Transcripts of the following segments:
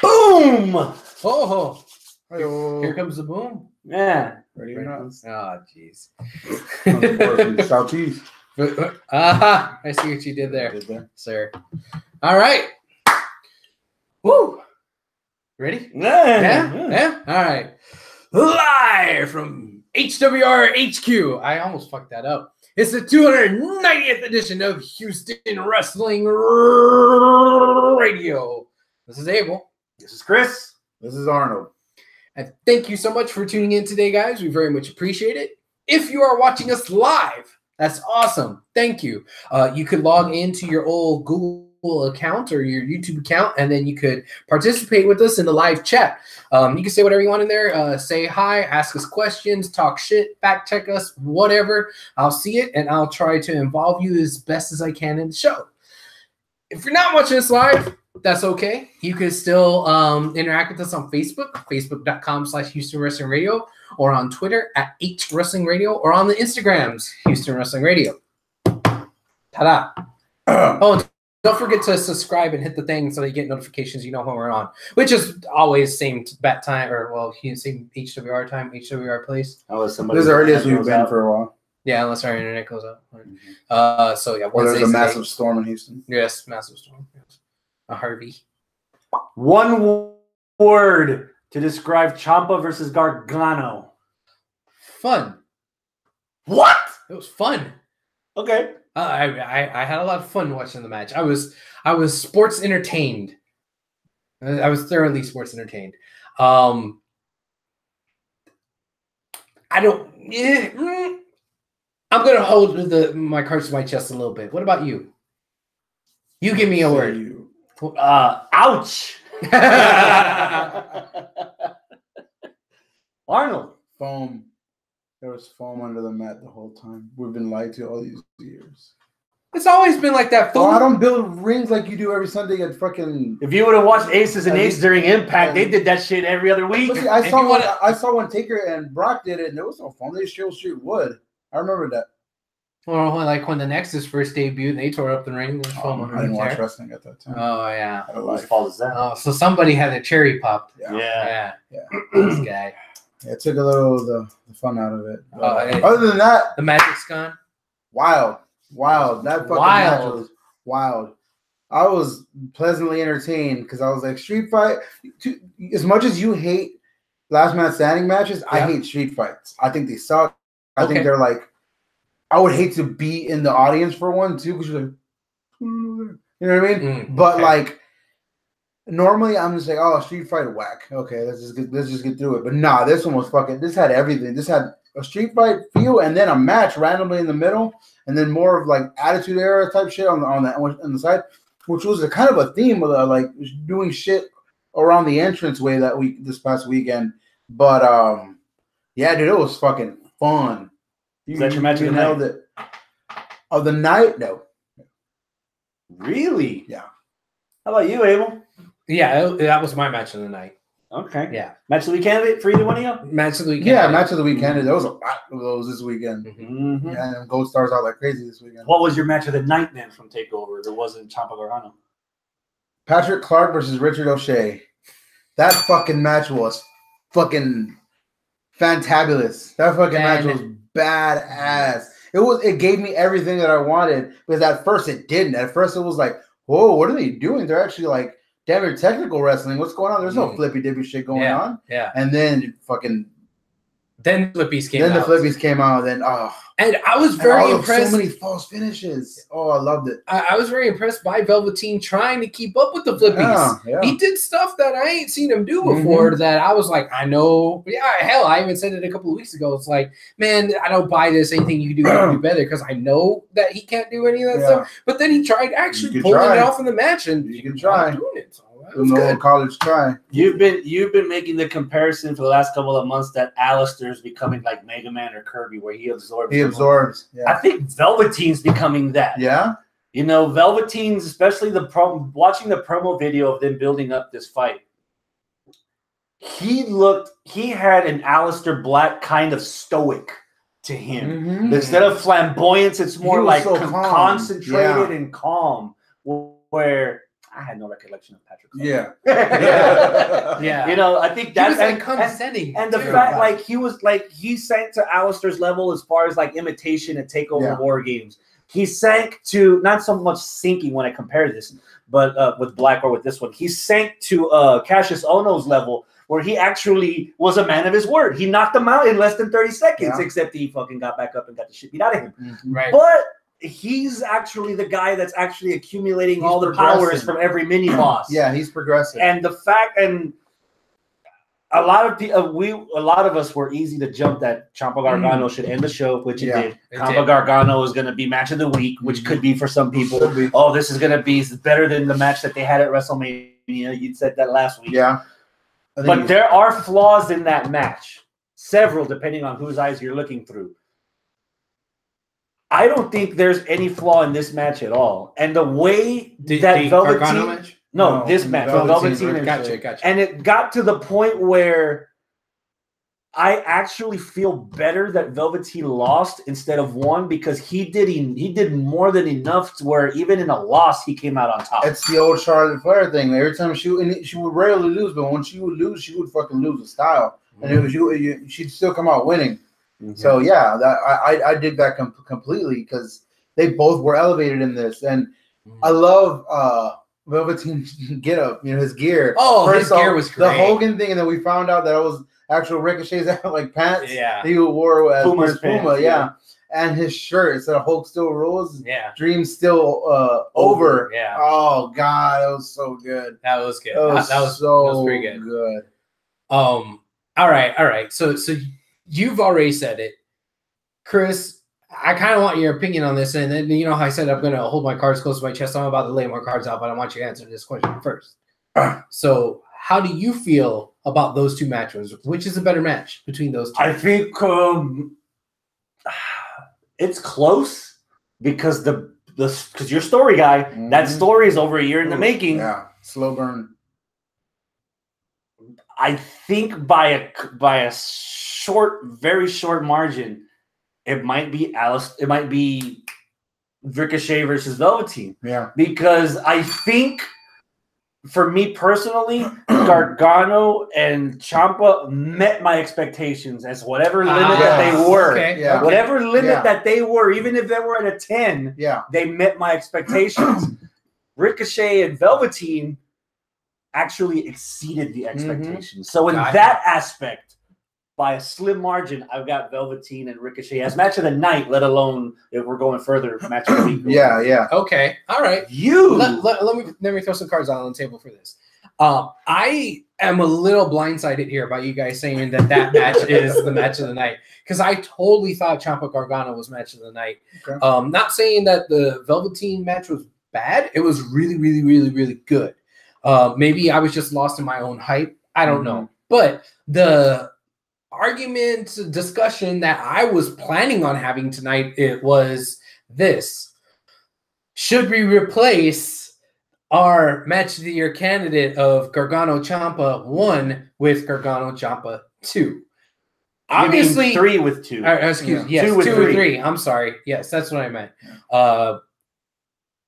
Boom! Oh, Hello. here comes the boom. Yeah. Ready or not? Oh, jeez. Southeast. Aha! I see what you did there, Did that. sir. All right. Woo! Ready? Yeah. Yeah? All right. Live from HWR HQ. I almost fucked that up. It's the 290th edition of Houston Wrestling Radio. This is Abel. This is Chris. This is Arnold. And thank you so much for tuning in today, guys. We very much appreciate it. If you are watching us live, that's awesome. Thank you. You could log into your old Google account or your YouTube account, and then you could participate with us in the live chat. You can say whatever you want in there. Say hi, ask us questions, talk shit, fact check us, whatever. I'll see it, and I'll try to involve you as best as I can in the show. If you're not watching us live, that's okay. You can still interact with us on Facebook, facebook.com/Houston Wrestling Radio, or on Twitter at H Wrestling Radio, or on the Instagrams, Houston Wrestling Radio. Ta-da. Oh, and don't forget to subscribe and hit the thing so that you get notifications. You know when we're on, which is always same bat time, or well, same HWR time, HWR place. This This is the earliest we've been for a while. Yeah, unless our internet goes out. So yeah, Or there's a Wednesdays massive today. storm in Houston. Yes, massive storm. Yes. A Harvey. One word to describe Ciampa versus Gargano. Fun. What? It was fun. Okay. I had a lot of fun watching the match. I was sports entertained. I was thoroughly sports entertained. I don't. I'm gonna hold my cards to my chest a little bit. What about you? You give me a word. Ouch. Arnold. Foam. There was foam under the mat the whole time. We've been lied to all these years. It's always been like that. Oh, I don't build rings like you do every Sunday at fucking. If you would have watched Aces and Eights during Impact, they did that shit every other week. See, I saw when Taker and Brock did it, and there was no foam. They still shoot wood. I remember that. Or like when the Nexus first debuted, and they tore up the ring. I didn't watch wrestling at that time. Oh yeah. Whose fault is that? Oh, so somebody had a cherry popped. Yeah. This guy. It took a little of the fun out of it. Hey, Other than that, the magic's gone. wild. That fucking match was wild. I was pleasantly entertained because I was like, Street Fight. As much as you hate last man standing matches, I hate street fights. I think they suck. I think they're like. I would hate to be in the audience for one too, because you're like, you know what I mean? But like. Normally, I'm just like, oh, Street Fight whack. Okay, let's just get through it. But nah, this one was fucking. This had everything. This had a Street Fight feel, and then a match randomly in the middle, and then more of like Attitude Era type shit on the side, which was a kind of a theme of like doing shit around the entranceway this past weekend. But yeah, dude, it was fucking fun. Is that your match of the night? Of the night, no. Really? Yeah. How about you, Abel? Yeah, that was my match of the night. Okay. Yeah. Match of the weekend for either one of you? Match of the weekend. Yeah, match of the weekend. There was a lot of those this weekend. Mm-hmm. Yeah, and Gold Stars out like crazy this weekend. What was your match of the night then from TakeOver? There wasn't Ciampa Gargano. Patrick Clark versus Richard O'Shea. That fucking match was fucking fantabulous. That fucking match was badass. It gave me everything that I wanted, because at first it didn't. At first it was like, whoa, what are they doing? They're actually like, damn, they're technical wrestling. What's going on? There's no flippy dippy shit going on. Yeah. And then fucking. Then Flippies came out. Then the Flippies came out. And and I was very impressed. So many false finishes. Oh, I loved it. I was very impressed by Velveteen trying to keep up with the Flippies. Yeah. He did stuff that I ain't seen him do before. That I was like, I know. Yeah, hell, I even said it a couple of weeks ago. It's like, man, I don't buy this. Anything you can do, you can do better, because I know that he can't do any of that stuff. But then he tried actually pulling it off in the match, and you can try doing it. So no college try. You've been making the comparison for the last couple of months that Alistair's becoming like Mega Man or Kirby, where he absorbs. Yeah. I think Velveteen's becoming that. Yeah. You know, Velveteen's, especially watching the promo video of them building up this fight. He had an Alistair Black kind of stoic to him. Instead of flamboyance, it's more like concentrated and calm. where I had no recollection of Patrick. Yeah. Yeah. You know, I think He that's was like condescending. and the fact like he sank to Alistair's level as far as like imitation and takeover war games. He sank to not so much sinking when I compare this, but with Black or with this one, he sank to Cassius Ohno's level where he actually was a man of his word. He knocked him out in less than 30 seconds, except he fucking got back up and got the shit beat out of him. Right. But he's actually the guy that's actually accumulating all the powers from every mini boss. Yeah, he's progressive. And the fact, and a lot of us were easy to jump that Ciampa Gargano should end the show, which it did. Ciampa Gargano is going to be match of the week, which could be for some people. Oh, this is going to be better than the match that they had at WrestleMania. You said that last week. Yeah. But there are flaws in that match. Several, depending on whose eyes you're looking through. I don't think there's any flaw in this match at all. And the way that Gargano match? No, this match. Velveteen. Gotcha. And it got to the point where I actually feel better that Velveteen lost instead of won because he did more than enough to where even in a loss he came out on top. It's the old Charlotte Flair thing. Every time she would rarely lose, but when she would lose, she would fucking lose with style, and she'd still come out winning. So yeah, I dig that completely because they both were elevated in this, and I love Velveteen get up, his gear. Oh, his gear was great. The Hogan thing, and then we found out that it was actual Ricochet's like pants. Yeah, he wore as Puma's Puma. Yeah, and his shirt. It said "Hulk still rules." Yeah, Dreams still over. Yeah. Oh God, that was so good. That was good. That was pretty good. All right. So you've already said it, Chris. I kind of want your opinion on this, and then you know how I said I'm going to hold my cards close to my chest. I'm about to lay my cards out, but I want you to answer this question first. So, how do you feel about those two matches? Which is a better match between those two? I think it's close because because you're a story guy. That story is over a year in the making. Yeah, slow burn. I think by a very short margin. It might be It might be Ricochet versus Velveteen. Yeah. Because I think, for me personally, Gargano and Ciampa met my expectations as whatever limit that they were. Okay. Yeah. Whatever limit that they were, even if they were at a 10, they met my expectations. Ricochet and Velveteen actually exceeded the expectations. So in that aspect, by a slim margin, I've got Velveteen and Ricochet as match of the night, let alone if we're going further, match of the week. Yeah. Okay. All right. Let me throw some cards out on the table for this. I am a little blindsided here by you guys saying that match is the match of the night because I totally thought Ciampa Gargano was match of the night. Okay. Not saying that the Velveteen match was bad. It was really, really, really, really good. Maybe I was just lost in my own hype. I don't know. But the discussion that I was planning on having tonight, it was this: should we replace our match of the year candidate of Gargano Ciampa 1 with Gargano Ciampa 2? Obviously, 3 with 2. Excuse me. Yes, 2 with 3. I'm sorry. Yes, that's what I meant.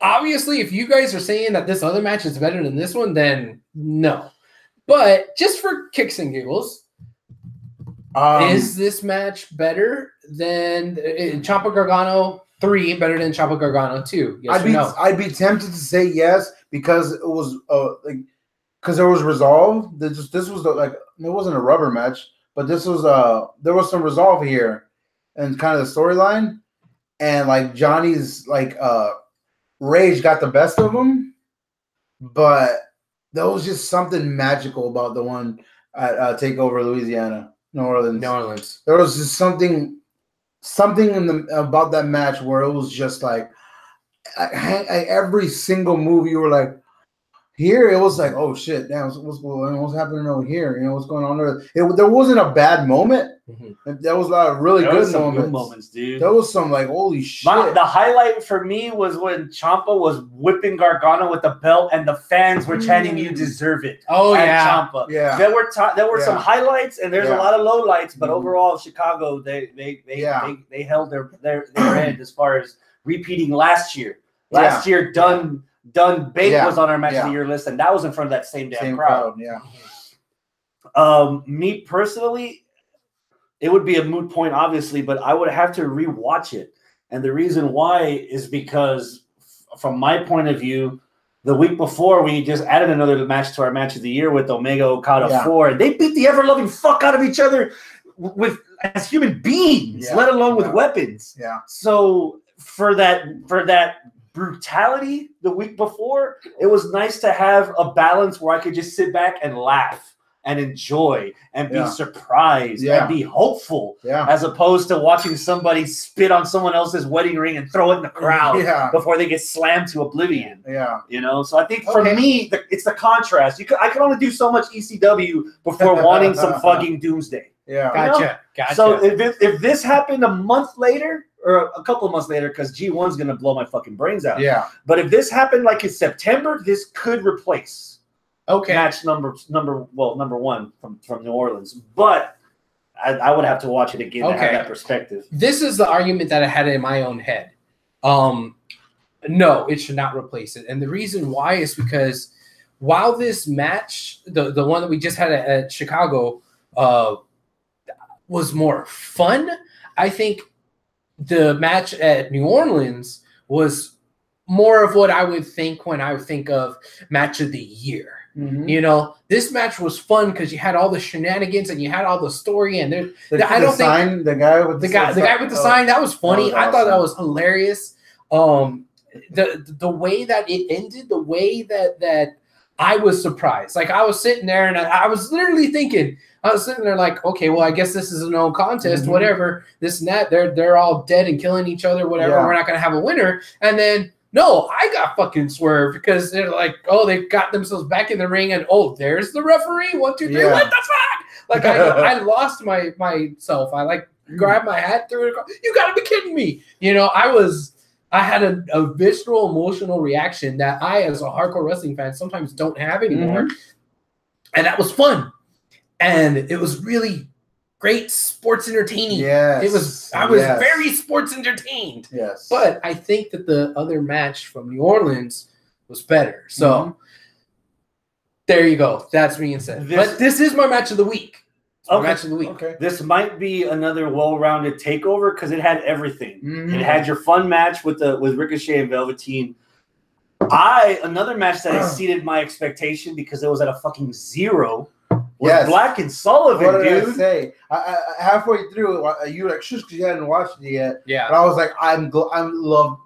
Obviously, if you guys are saying that this other match is better than this one, then no. But just for kicks and giggles, is this match better than Ciampa Gargano 3 better than Ciampa Gargano 2? Yes or no? I'd be tempted to say yes because it was because there was resolve. This was it wasn't a rubber match, but this was there was some resolve here and kind of the storyline, and like Johnny's rage got the best of him, but there was just something magical about the one at Takeover Louisiana. New Orleans. There was just something about that match where it was just like every single move you were like, here it was like, oh shit, damn, what's happening over here? What's going on there? There wasn't a bad moment. There was a lot of really good moments, dude. There was some holy shit. The highlight for me was when Ciampa was whipping Gargano with the belt, and the fans were chanting, "You deserve it." Oh yeah, Ciampa. Yeah. There were some highlights, and there's a lot of lowlights, but overall, Chicago they held their end as far as repeating last year. Last year done Dunn Bate was on our match of the year list, and that was in front of that same crowd. Yeah. Me personally, it would be a moot point, obviously, but I would have to rewatch it. And the reason why is because, from my point of view, the week before we just added another match to our match of the year with Omega Okada 4, and they beat the ever-loving fuck out of each other as human beings, let alone with weapons. Yeah. So for that brutality the week before, it was nice to have a balance where I could just sit back and laugh and enjoy and be surprised and be hopeful, as opposed to watching somebody spit on someone else's wedding ring and throw it in the crowd before they get slammed to oblivion. You know, so I think for me, it's the contrast. I can only do so much ECW before wanting some fucking Doomsday. Gotcha. So if this happened a month later or a couple of months later, because G1's gonna blow my fucking brains out. But if this happened like in September, this could replace match number one from New Orleans. But I would have to watch it again to have that perspective. This is the argument that I had in my own head. No, it should not replace it. And the reason why is because while this match, the one that we just had at Chicago, was more fun, I think the match at New Orleans was more of what I would think when I would think of match of the year. You know, this match was fun because you had all the shenanigans and you had all the story, and the guy with the sign, that was funny. I thought that was hilarious. The way that it ended, the way that I was surprised. Like, I was sitting there and I was literally thinking, I was sitting there like, okay, well, I guess this is a no contest, whatever, this and that. They're all dead and killing each other, whatever. We're not gonna have a winner. And then no, I got fucking swerved because they're like, oh, they got themselves back in the ring, and oh, there's the referee. 1, 2, 3. What the fuck? Like, I lost myself. I like grabbed my hat, threw it across. You gotta be kidding me. You know, I had a visceral emotional reaction that I, as a hardcore wrestling fan, sometimes don't have anymore. And that was fun. And it was really great sports entertaining. I was very sports entertained. But I think that the other match from New Orleans was better. So there you go. That's being said. But this is my match of the week. Match of the week. This might be another well-rounded takeover because it had everything. It had your fun match with Ricochet and Velveteen. Another match that exceeded my expectation because it was at a fucking 0. Black and Sullivan, what did I say? I halfway through, you were like, shush, because you hadn't watched it yet. But I was like,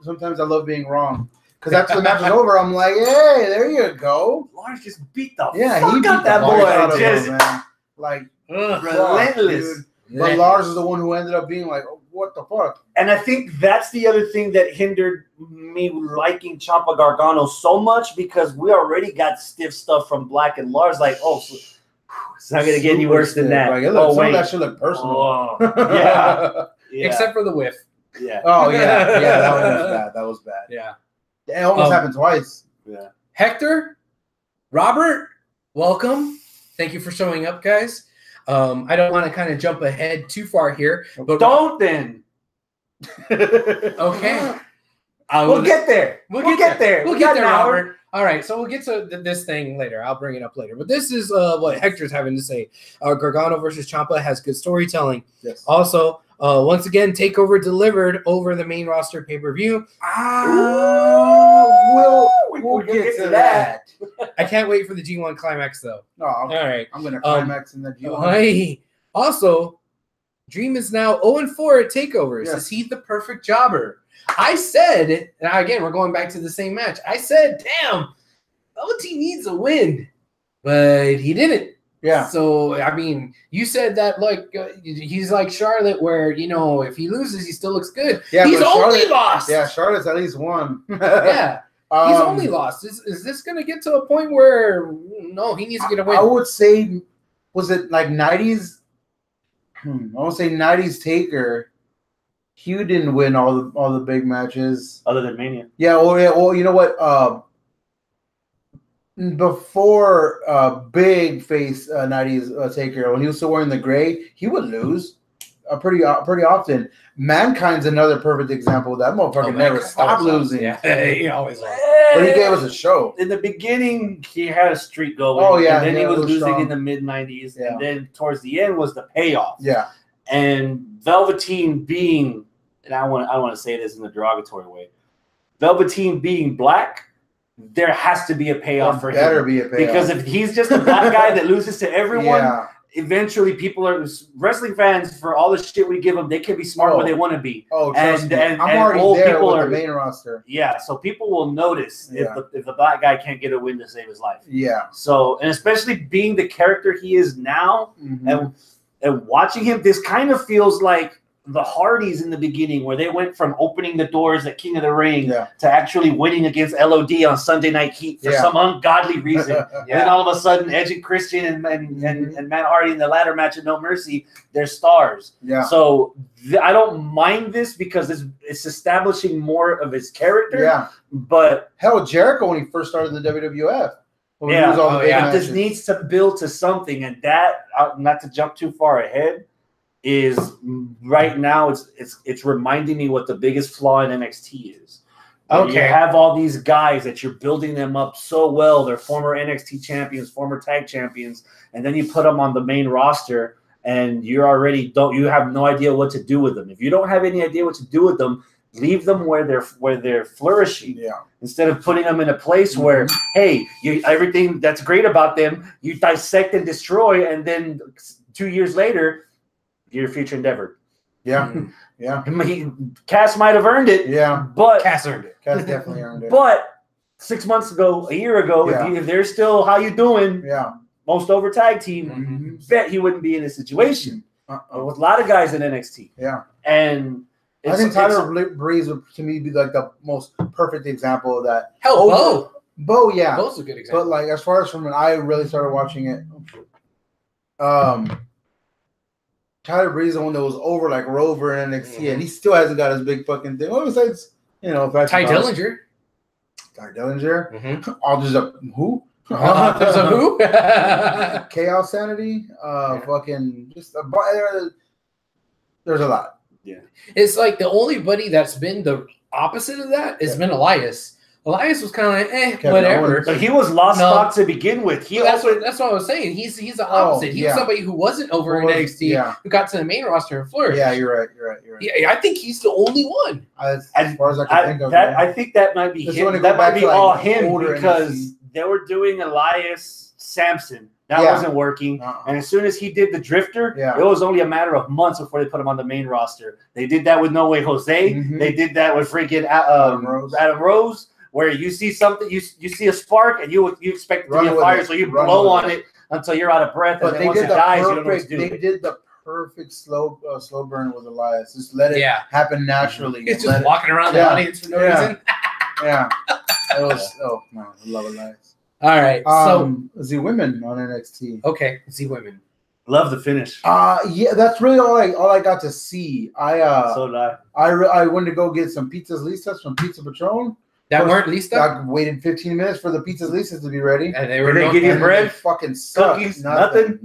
sometimes I love being wrong. Because after the match was over, I'm like, hey, there you go. Lars just beat the fuck out that boy. Man. Like, relentless. But Lars is the one who ended up being like, oh, what the fuck? And I think that's the other thing that hindered me liking Ciampa Gargano so much, because we already got stiff stuff from Black and Lars. Like, oh, so it's not gonna get any worse than that. Like, some of that shit look personal. Except for the whiff. Oh yeah, that was bad. It almost happened twice. Hector, Robert, welcome. Thank you for showing up, guys. I don't want to kind of jump ahead too far here, but don't then. Okay. We'll get there. We'll get there. We'll get there, Robert. All right, so we'll get to this thing later. I'll bring it up later. But this is what Hector's having to say. Gargano versus Ciampa has good storytelling. Also, once again, TakeOver delivered over the main roster pay-per-view. We'll get to that. I can't wait for the G1 climax, though. All right. I'm going to climax in the G1. Also, Dream is now 0-4 at TakeOvers. Is he the perfect jobber? I said, and again, we're going back to the same match. I said, damn, OT needs a win, but he didn't. So, I mean, you said that, like, he's like Charlotte, where, you know, if he loses, he still looks good. He's only lost. Charlotte's at least won. He's only lost. Is this going to get to a point where, no, he needs to get a win? I would say, was it like 90s? I would say 90s Taker. Hugh didn't win all the big matches. Other than Mania. Well, you know what? Before big face 90s Taker, when he was still wearing the gray, he would lose pretty often. Mankind's another perfect example. That motherfucker never stopped losing. He always lost. But he gave us a show. In the beginning, he had a streak going. Oh, yeah. And then he was losing strong. in the mid-90s. Yeah. And then towards the end was the payoff. Yeah. And Velveteen being, and I want to say this in a derogatory way, Velveteen being black, there has to be a payoff for him. Better be a payoff. Because if he's just a black guy that loses to everyone, yeah. eventually people are wrestling fans for all the shit we give them. They can be smart when they want to be. Oh, trust me. I'm and already old there people with are the main roster. Yeah, so people will notice if the black guy can't get a win to save his life. Yeah. So, and especially being the character he is now, and watching him, this kind of feels like the Hardys in the beginning, where they went from opening the doors at King of the Ring to actually winning against LOD on Sunday Night Heat for some ungodly reason. And then all of a sudden, Edge and Christian and Matt Hardy in the ladder match at No Mercy, they're stars. Yeah. So I don't mind this because it's establishing more of his character. Yeah. But hell, Jericho when he first started the WWF. This needs to build to something, and that not to jump too far ahead. Is right now it's reminding me what the biggest flaw in NXT is. Okay, you have all these guys that you're building them up so well. They're former NXT champions, former tag champions, and then you put them on the main roster, and you have no idea what to do with them. If you don't have any idea what to do with them, leave them where they're flourishing. Yeah. Instead of putting them in a place where, hey, everything that's great about them, you dissect and destroy, and then 2 years later. Your future endeavor. Yeah. Yeah. Cass might have earned it. Yeah. But Cass earned it. Cass definitely earned it. But 6 months ago, a year ago, if they're still how you doing, most over tag team, bet he wouldn't be in this situation. With a lot of guys in NXT. Yeah. And I think Tyler Breeze would to me be like the most perfect example of that. Hell, Bo, yeah. Bo's a good example. But like as far as from when I really started watching it, Tyler Breeze, the one that was over like Rover in NXT, and he still hasn't got his big fucking thing. Well, besides, Ty Dillinger. Ty Dillinger. All just a who? There's a who? Chaos Sanity. Fucking just there's a lot. Yeah. It's like the only buddy that's been the opposite of that has been Elias. Elias was kind of like, whatever. But he was lost stock to begin with. That's what I was saying. He's the opposite. He was somebody who wasn't over in NXT, who got to the main roster and flourished. Yeah, you're right. Yeah, I think he's the only one. As far as I can think of. I think that might be him. That might be all him because they were doing Elias Sampson. That wasn't working. And as soon as he did the Drifter, it was only a matter of months before they put him on the main roster. They did that with No Way Jose. They did that with freaking Adam Rose. Where you see something, you see a spark, and you expect it to be a fire, so you blow on it until you're out of breath, and then once it dies, you don't know what to do. They did the perfect slow burn with Elias. Just let it happen naturally. It's just walking around the audience for no reason. Yeah. It was, I love Elias. All right. So Z Women on NXT. Okay, Z Women. Love the finish. Yeah, that's really all I got to see. So did I went to go get some pizzas listas from Pizza Patron. That weren't Lista? I waited 15 minutes for the pizzas listas to be ready. And they were Did they give you bread? Fucking sucked. Cookies? Nothing.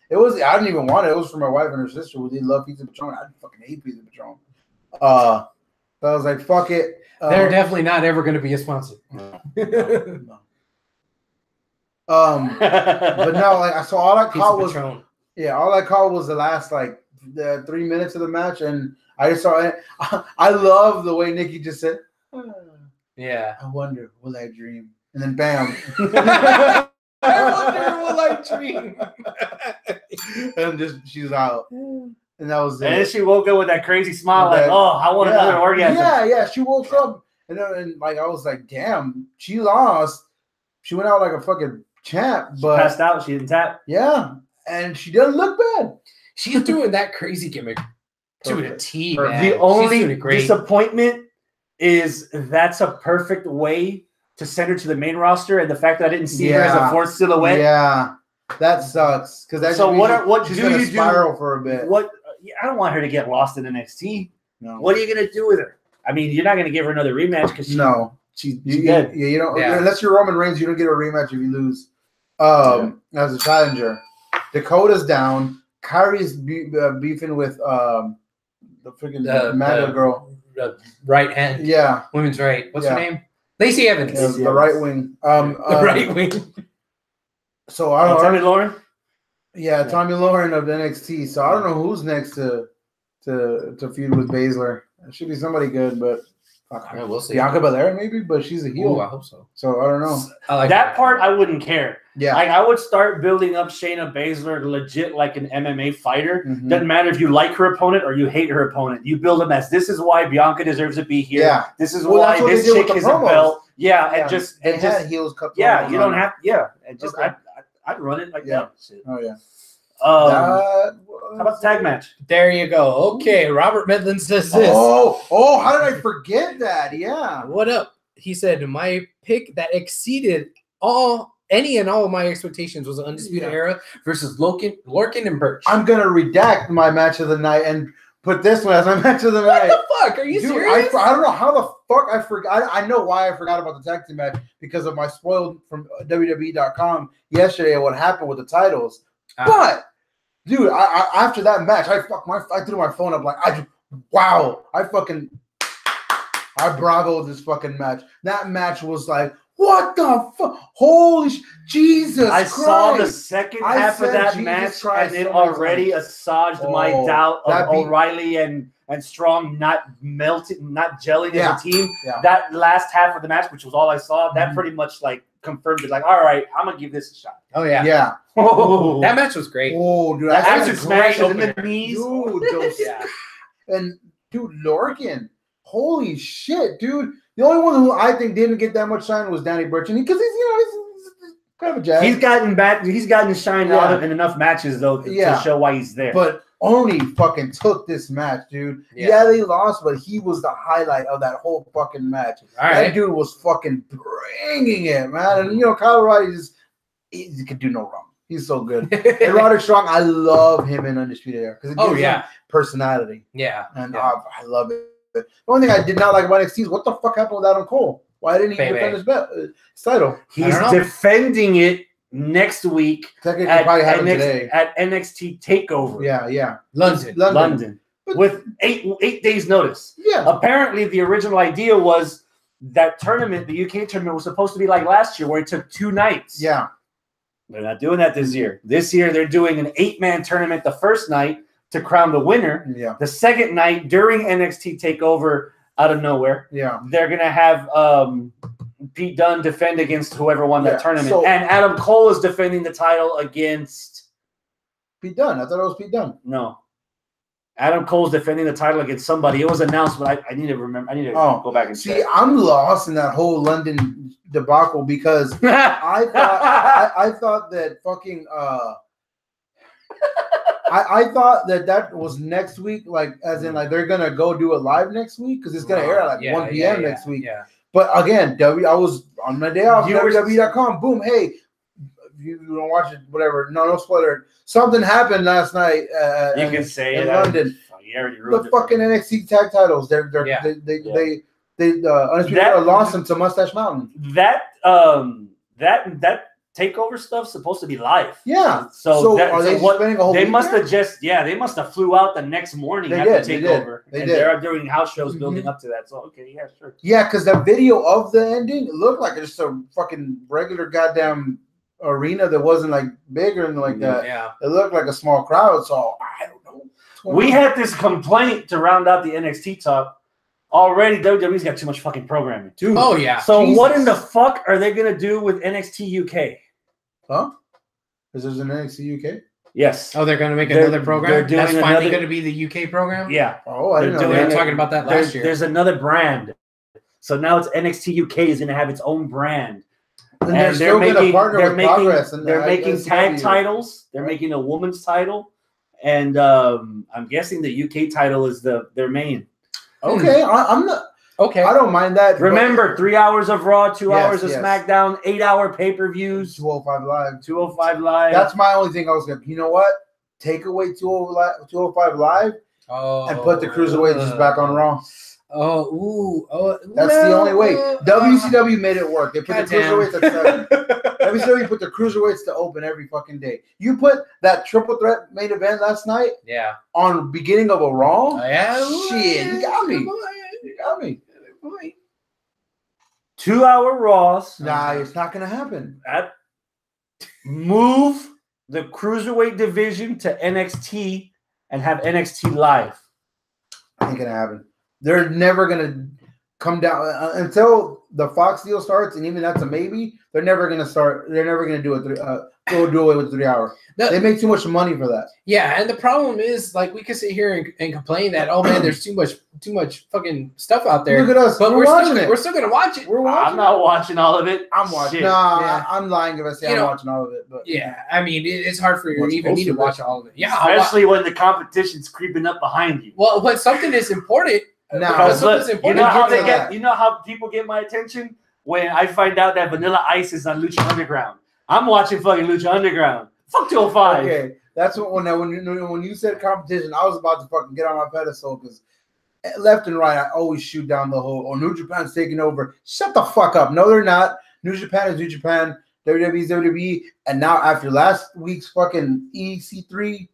It was. I didn't even want it. It was for my wife and her sister who they love Pizza Patron. I fucking hate Pizza Patron. So I was like, fuck it. They're definitely not ever going to be a sponsor. No. But no, like so all I caught was all I caught was the last the 3 minutes of the match, and I just saw it. I love the way Nikki just said. Yeah. I wonder, will I dream? And then bam. I wonder, will I dream? And she's out. And that was it. And then she woke up with that crazy smile, I want another orgasm. Yeah. She woke up. And I was like, damn, she lost. She went out like a fucking champ. But she passed out. She didn't tap. Yeah. And she doesn't look bad. She's doing that crazy gimmick to a T, man. The only disappointment is that's a perfect way to send her to the main roster, and the fact that I didn't see her as a fourth silhouette. Yeah, that sucks. Because so what she's do gonna you spiral do for a bit? What I don't want her to get lost in NXT. No. What are you gonna do with her? I mean, you're not gonna give her another rematch because she's dead. Yeah, you don't. Yeah. Unless you're Roman Reigns, you don't get a rematch if you lose. As a challenger, Dakota's down. Kyrie's beefing with the freaking Amanda girl. Right hand. Yeah. Women's right. What's her name? Lacey Evans. Yeah, the right wing. The right wing. So I don't know. Tommy Lauren? Yeah, Tommy Lauren of NXT. So I don't know who's next to feud with Baszler. It should be somebody good, but Yeah, we'll see. Bianca Belair maybe, but she's a heel. Ooh, I hope so. So I don't know. I like that part. I wouldn't care. Yeah. Like I would start building up Shayna Baszler legit like an MMA fighter. Mhm. Doesn't matter if you like her opponent or you hate her opponent. You build them as this is why Bianca deserves to be here. Yeah. This is Well, why that's what this they did with chick the is a promos. belt. Yeah, Yeah, and just they and had just heels cut. yeah. You don't on. have and just Okay. I'd run it like Yeah. that. Shit. Oh yeah. How about the tag match? There you go. Okay, Robert Midland says this. Oh, how did I forget that? Yeah. What up? He said, my pick that exceeded any and all of my expectations was the Undisputed Era versus Lorcan and Birch. I'm gonna redact my match of the night and put this one as my match of the What night. the fuck? Are you Dude, serious? I don't know how the fuck I forgot. I know why I forgot about the tag team match because of my spoiled from WWE.com yesterday and what happened with the titles. But dude, I after that match, I threw my phone up like I bravoed this fucking match. That match was like, what the fuck? Holy Jesus I Christ. saw the second I half of said that Jesus match, Christ and it so many already times. assuaged my doubt of that beat- O'Reilly and Strong not melting, not gelling Yeah. as a team. Yeah. That last half of the match, which was all I saw, that Mhm. pretty much like confirmed it. Like, all right, I'm gonna give this a shot. Oh, yeah. Yeah. Oh, That match was great. Oh, dude. the I said acid it's smashes great in the opener. knees. Dude, those, Yeah. and dude, Lorcan, holy shit, dude. The only one who I think didn't get that much shine was Danny Burch, because he's kind of a jazz. He's gotten shine out of in enough matches though to show why he's there. But Oni fucking took this match, dude. Yeah. Yeah, they lost, but he was the highlight of that whole fucking match. All That right. dude was fucking bringing it, man. And Kyle O'Reilly he could do no wrong. He's so good. And Roderick Strong, I love him in Undisputed Era because it gives him personality. Yeah. And I love it. The only thing I did not like about NXT is what the fuck happened with Adam Cole? Why didn't he defend his title? He's defending it next week Technically, at, probably happened today. at NXT Takeover. Yeah. London. With 8 days notice. Yeah. Apparently, the original idea was that tournament, the UK tournament, was supposed to be like last year, where it took 2 nights. Yeah. They're not doing that this year. This year, they're doing an 8-man tournament the first night to crown the winner. Yeah. The second night, during NXT Takeover, out of nowhere, they're going to have Pete Dunne defend against whoever won that tournament. And Adam Cole is defending the title against Pete Dunne. I thought it was Pete Dunne. No. Adam Cole's defending the title against somebody. It was announced, but I need to remember. I need to go back and see. check. I'm lost in that whole London debacle because I thought that fucking I thought that was next week, like as in like they're gonna go do it live next week because it's gonna air at like 1 p.m. next week. Yeah. But again, I was on my day off. WWE.com. Boom. Hey, you don't watch it, whatever. No spoiler. Something happened last night. You can say in it. London. The fucking NXT tag titles. They Undisputed Era lost them to Mustache Mountain. That takeover stuff's supposed to be live. Yeah. So are they spending a whole they week must there? have they must have flew out the next morning after takeover. They're doing house shows building up to that. So okay, yeah, sure. Yeah, because the video of the ending looked like just a fucking regular goddamn arena that wasn't like bigger and like that. Yeah. It looked like a small crowd. So I don't know. We had this complaint to round out the NXT talk. Already, WWE's got too much fucking programming. Dude. Oh, yeah. So what in the fuck are they going to do with NXT UK? Huh? Is there an NXT UK? Yes. Oh, they're going to make another program? That's finally going to be the UK program? Yeah. Oh, I didn't know. We were talking about that last year. There's another brand. So now it's NXT UK is going to have its own brand. And they're still going to partner with Progress. They're making tag titles. They're making a woman's title. And I'm guessing the UK title is their main. Okay, I'm not. Okay, I don't mind that. Remember, 3 hours of Raw, 2 hours of SmackDown, 8-hour pay-per-views, 205 Live. 205 Live. That's my only thing I was going to. You know what? Take away 205 Live and put the Cruiserweights back on Raw. That's the only way. WCW made it work. They put the Cruiserweights at 7. WCW put the Cruiserweights to open every fucking day. You put that triple threat main event last night on beginning of a Raw? Shit, you got me. You got me. 2-hour Raws. Nah, it's not gonna happen. Move the cruiserweight division to NXT and have NXT live. Ain't gonna happen. They're never gonna come down until the Fox deal starts, and even that's a maybe. They're never gonna start. They're never gonna do it. Go do away with 3 hour. They make too much money for that. Yeah, and the problem is, like, we can sit here and complain that, oh man, there's too much fucking stuff out there. Look at us, but we're watching it. We're still gonna watch it. We're watching. I'm not watching all of it. I'm watching. Shit. Nah, Yeah. I'm lying if I say I'm watching all of it. But yeah, I mean, it's hard for you to even need to watch all of it. Yeah, especially when the competition's creeping up behind you. Well, when something is important. Because look, you know how they get. You know how people get my attention when I find out that Vanilla Ice is on Lucha Underground. I'm watching fucking Lucha Underground. Fuck 205. Okay, that's what when you said competition, I was about to fucking get on my pedestal because left and right, I always shoot down the whole. Oh, New Japan's taking over. Shut the fuck up. No, they're not. New Japan is New Japan. WWE's WWE. And now after last week's fucking EC3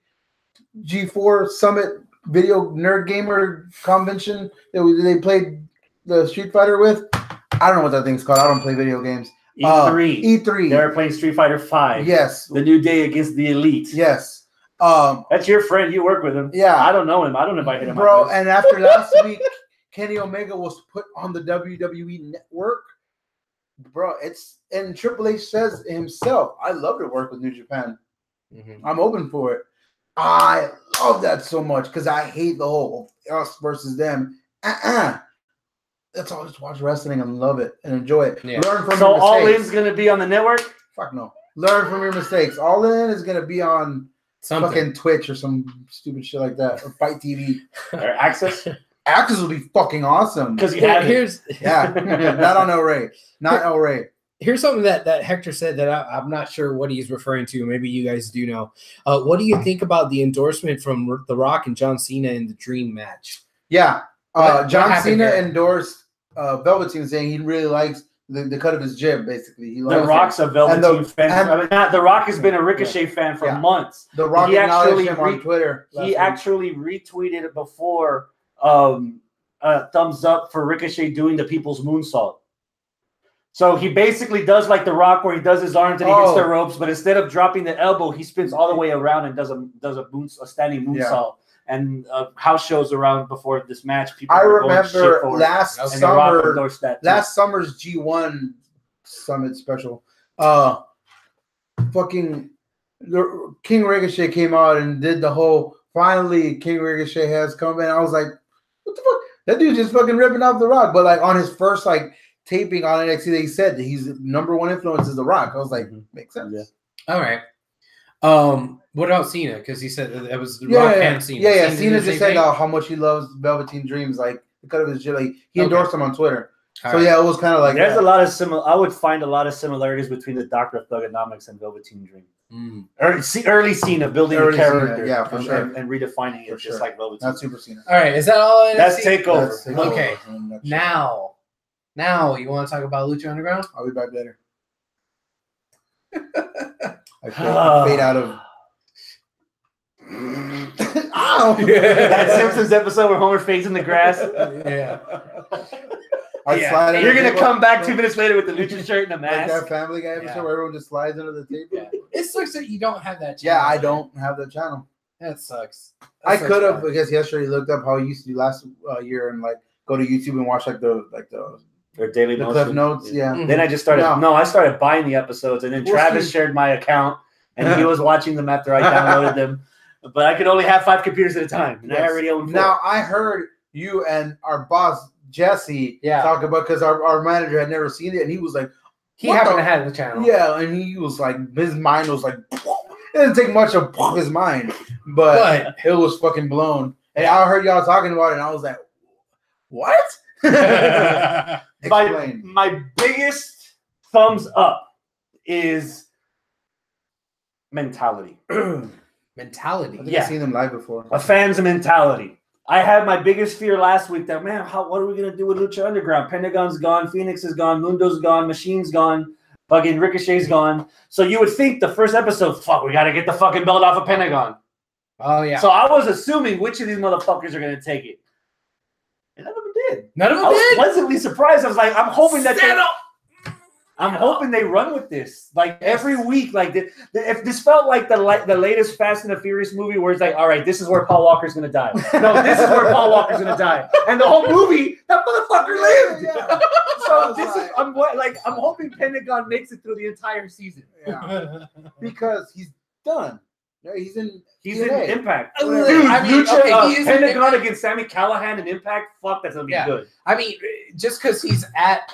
G4 Summit Video Nerd Gamer Convention that they played the Street Fighter with. I don't know what that thing's called. I don't play video games. E3. E3. They're playing Street Fighter 5. Yes. The New Day against the Elite. Yes. That's your friend. You work with him. Yeah. I don't know him. I don't know if I hit him. Bro, and after last week, Kenny Omega was put on the WWE network. Bro, and Triple H says himself, I love to work with New Japan. Mm-hmm. I'm open for it. I love that so much because I hate the whole us versus them. That's all. Just watch wrestling and love it and enjoy it. Yeah. Learn from so your mistakes. All In's gonna be on the network? Fuck no. Learn from your mistakes. All In is gonna be on fucking Twitch or some stupid shit like that, or Fight TV or Access. Access will be fucking awesome because you have not on El Rey, not El Rey. Here's something that Hector said that I'm not sure what he's referring to. Maybe you guys do know. What do you think about the endorsement from The Rock and John Cena in the Dream match? Yeah, John Cena endorsed Velveteen, saying he really likes the cut of his jib. Basically, The Rock's a Velveteen fan. I mean, The Rock has been a Ricochet fan for months. The Rock acknowledged him on Twitter. He actually retweeted it before. Thumbs up for Ricochet doing the People's Moonsault. So he basically does like The Rock, where he does his arms and he hits the ropes, but instead of dropping the elbow, he spins all the way around and does a standing moonsault. Yeah. And house shows around before this match. People I remember last summer's G1 Summit special. Fucking King Ricochet came out and did the whole. Finally, King Ricochet has come in. I was like, what the fuck? That dude just fucking ripping off The Rock. But like on his first taping on NXT, they said that he's number one influence is The Rock. I was like, makes sense. Yeah. All right. What about Cena? Because he said that was The Rock and Cena. Yeah. Cena just said how much he loves Velveteen Dreams, like the cut of his jib. Like, he endorsed him on Twitter. So it was kind of like there's a lot of I would find a lot of similarities between the Doctor of Thugonomics and Velveteen Dream. Early Cena building the character, for sure, and redefining it just like Velveteen. Not Super Cena. All right, is that all? That's Takeover. Okay, now you want to talk about Lucha Underground? I'll be back later. I fade out of. That Simpsons episode where Homer fades in the grass. Yeah. You're gonna come back 2 minutes later with the Lucha shirt and a mask. Like that Family Guy episode where everyone just slides under the table. Yeah. It sucks that you don't have that channel. Yeah, I don't have the channel. That sucks. I could have, because yesterday looked up how I used to do last year and go to YouTube and watch their daily clip notes. Yeah. Mm-hmm. Then I just started. I started buying the episodes, and then Travis shared my account, and he was watching them after I downloaded them. But I could only have 5 computers at a time, and I already own 4. Now I heard you and our boss Jesse talk about, because our manager had never seen it, and he was like, he happened to have the channel. Yeah, and he was like, his mind was like, it didn't take much of his mind, but it was fucking blown. And I heard y'all talking about it, and I was like, what? My biggest thumbs up is mentality. Mentality. I think I've seen them live before. A fan's mentality. I had my biggest fear last week that, man, what are we going to do with Lucha Underground? Pentagon's gone, Phoenix is gone, Mundo's gone, Machine's gone, fucking Ricochet's gone. So you would think the first episode, we got to get the fucking belt off of Pentagon. Oh, yeah. So I was assuming which of these motherfuckers are going to take it. And none of them did. None of them I was did. pleasantly surprised. I was like, I'm hoping that Settle. hoping they run with this like every week. Like if this felt like the latest Fast and the Furious movie, where it's like, all right, this is where Paul Walker's gonna die. No, this is where Paul Walker's gonna die, and the whole movie, that motherfucker lived. Yeah. So this is I'm hoping Pentagon makes it through the entire season. Yeah. Because he's done. He's in Impact. Dude, I mean, Lucha, okay, he is in Pentagon Impact. against Sami Callihan in Impact. Fuck, that's gonna be good. I mean, just because he's at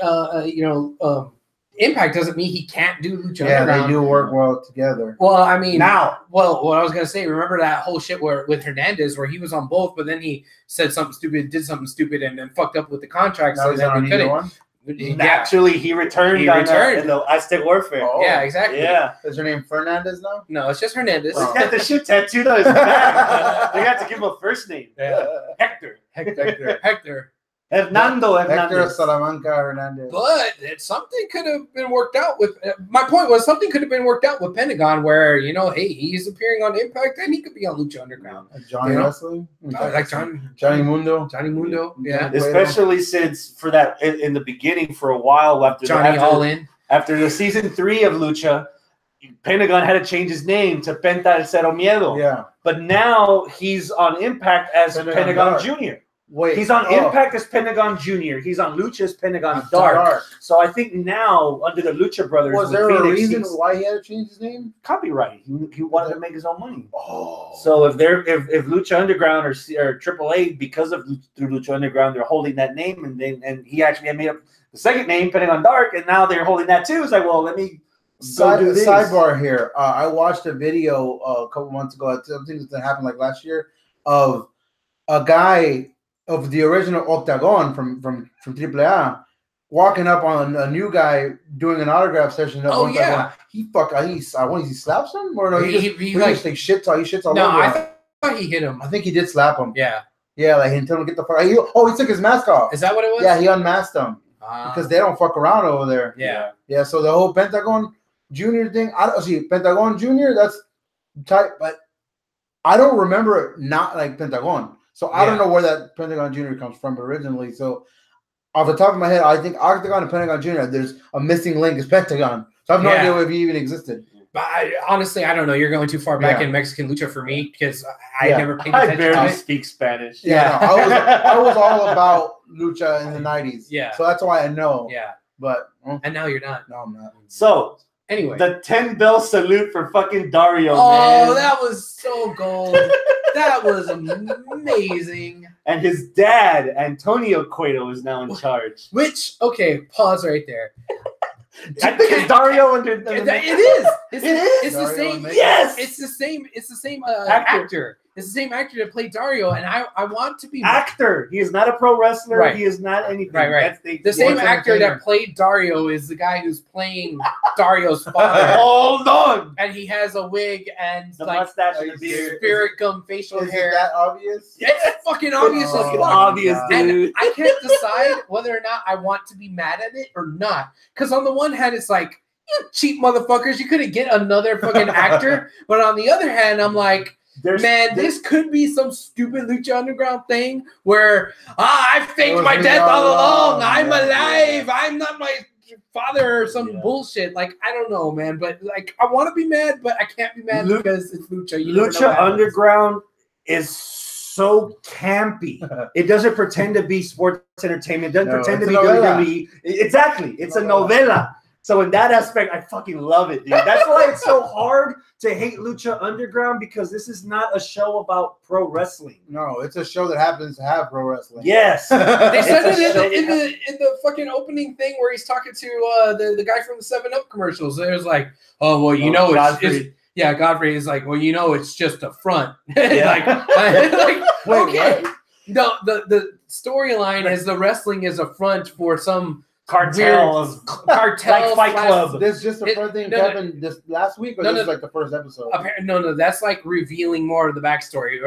Impact doesn't mean he can't do Lucha Underground. They do work well together. Well, I mean, what I was gonna say, remember that whole shit with Hernandez, where he was on both, but then he said something stupid, did something stupid, and then fucked up with the contract. Now So then we couldn't. Naturally, he returned. He returned in the Aztec Warfare. Oh. Yeah, exactly. Yeah. Is her name Fernandez now? No, it's just Hernandez. Well, he's got the shit tattooed on his back. They got to give him a first name. Yeah. Hector. Hector Hernandez. Salamanca Hernandez. But something could have been worked out with. My point was something could have been worked out with Pentagon, where hey, he's appearing on Impact and he could be on Lucha Underground. Johnny Wrestling, like Johnny Mundo. Yeah. Especially since for that in the beginning for a while after the season 3 of Lucha, Pentagon had to change his name to Penta El Cero Miedo. Yeah. But now he's on Impact as Pentagon Jr. Wait, he's on Impact as Pentagon Jr. He's on Lucha as Pentagon Dark. So I think now, under the Lucha Brothers, was there a reason why he had to change his name? Copyright. He wanted to make his own money. Oh. So if Lucha Underground or AAA, because of through Lucha Underground, they're holding that name, and he actually had made up the second name, Pentagon Dark, and now they're holding that too. It's like, well, let me go do this. Sidebar here. I watched a video a couple months ago. I think that happened like last year of a guy of the original Octagon from AAA walking up on a new guy doing an autograph session. He slaps him or no? He shits all over. I thought he hit him. I think he did slap him. Yeah, like he told him to get the fuck. He took his mask off. Is that what it was? Yeah, he unmasked him because they don't fuck around over there. Yeah. So the whole Pentagon Junior thing. I don't see Pentagon Junior. That's tight, but I don't remember it not like Pentagon. So I don't know where that Pentagon Junior comes from originally. So off the top of my head, I think Octagon and Pentagon Junior, there's a missing link is Pentagon. So I have no idea if he even existed. But honestly, I don't know. You're going too far back in Mexican lucha for me because I never paid attention. I barely speak Spanish. I was all about lucha in the 90s. Yeah. So that's why I know. Yeah. But and now you're not. No, I'm not. So anyway, the 10-bell salute for fucking Dario. Oh, that was so gold. That was amazing. And his dad, Antonio Cueto, is now in charge. Which, pause right there. I think it's Dario under. It is. It's the Dario same. Yes. It's the same actor. It's the same actor that played Dario, and I want to be actor. He is not a pro wrestler. Right. He is not anything. Right. The same actor that played Dario is the guy who's playing Dario's father. Hold on. And he has a wig and the mustache and the beard. Spirit gum facial hair. Is that obvious? It's fucking obvious as fuck. Obvious, dude. And I can't decide whether or not I want to be mad at it or not. Because on the one hand, it's like, you cheap motherfuckers, you couldn't get another fucking actor. But on the other hand, I'm like, this could be some stupid Lucha Underground thing where I faked my death all along. I'm alive. I'm not my father or some bullshit. Like, I don't know, man. But like, I want to be mad, but I can't be mad because it's Lucha. Lucha Underground is so campy. It doesn't pretend to be sports entertainment. It doesn't pretend to be WWE. Exactly. It's a novela. So in that aspect, I fucking love it, dude. That's why it's so hard to hate Lucha Underground, because this is not a show about pro wrestling. No, it's a show that happens to have pro wrestling. Yes. They said it in the fucking opening thing where he's talking to the guy from the 7-Up commercials. There's like, Godfrey is like, well, it's just a front. Yeah. Wait, okay. No, the storyline is the wrestling is a front for some cartel like Fight Club. This is just the first thing happened this last week, or this is like the first episode? No, that's like revealing more of the backstory.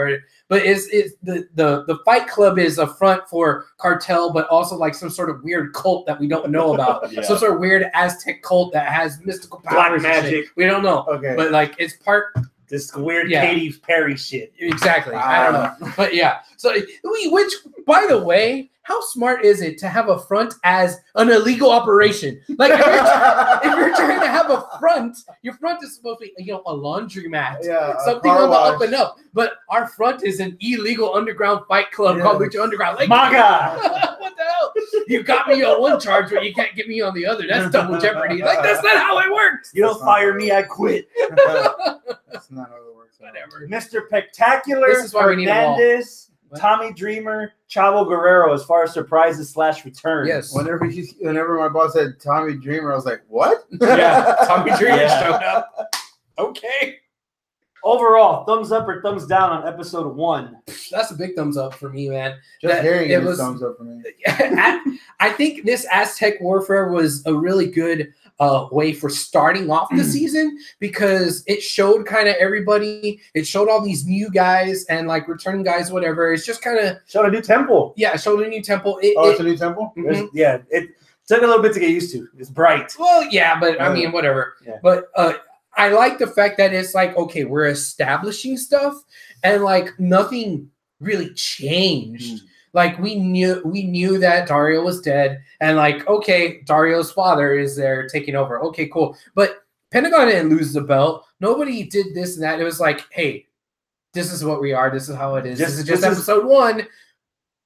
But the Fight Club is a front for cartel, but also like some sort of weird cult that we don't know about. Some sort of weird Aztec cult that has mystical powers. Black magic. We don't know. Okay. But like it's part This weird Yeah. Katy Perry shit. Exactly. I don't know. But yeah. So, which, by the way, how smart is it to have a front as an illegal operation? Like, if you're trying to have a front, your front is supposed to be, a laundromat. Yeah, something on the up and up. But our front is an illegal underground fight club called Lucha Underground. Like, MAGA! what the hell? You got me on one charge, but you can't get me on the other. That's double jeopardy. Like, that's not how it works. You don't fire me, I quit. That's not how it works. Whatever. Mr. Spectacular, This is why we need a wall. Hernandez, What? Tommy Dreamer, Chavo Guerrero as far as surprises / returns. Yes. Whenever my boss said Tommy Dreamer, I was like, what? Yeah. Tommy Dreamer Yeah. showed up. Okay. Overall, thumbs up or thumbs down on episode 1? That's a big thumbs up for me, man. Just hearing it was thumbs up for me. I think this Aztec Warfare was a really good way for starting off the season because it showed kind of everybody. It showed all these new guys and like returning guys, whatever. It's just kind of Showed a new temple. it showed a new temple. It's a new temple? Mhm. Yeah, it took a little bit to get used to. It's bright. Well, yeah, but I mean, whatever. Yeah. But I like the fact that it's like, okay, we're establishing stuff and like nothing really changed. Like we knew that Dario was dead and like, okay, Dario's father is there taking over. Okay, cool. But Pentagon didn't lose the belt. Nobody did this and that. It was like, hey, this is what we are. This is how it is. This is just episode 1.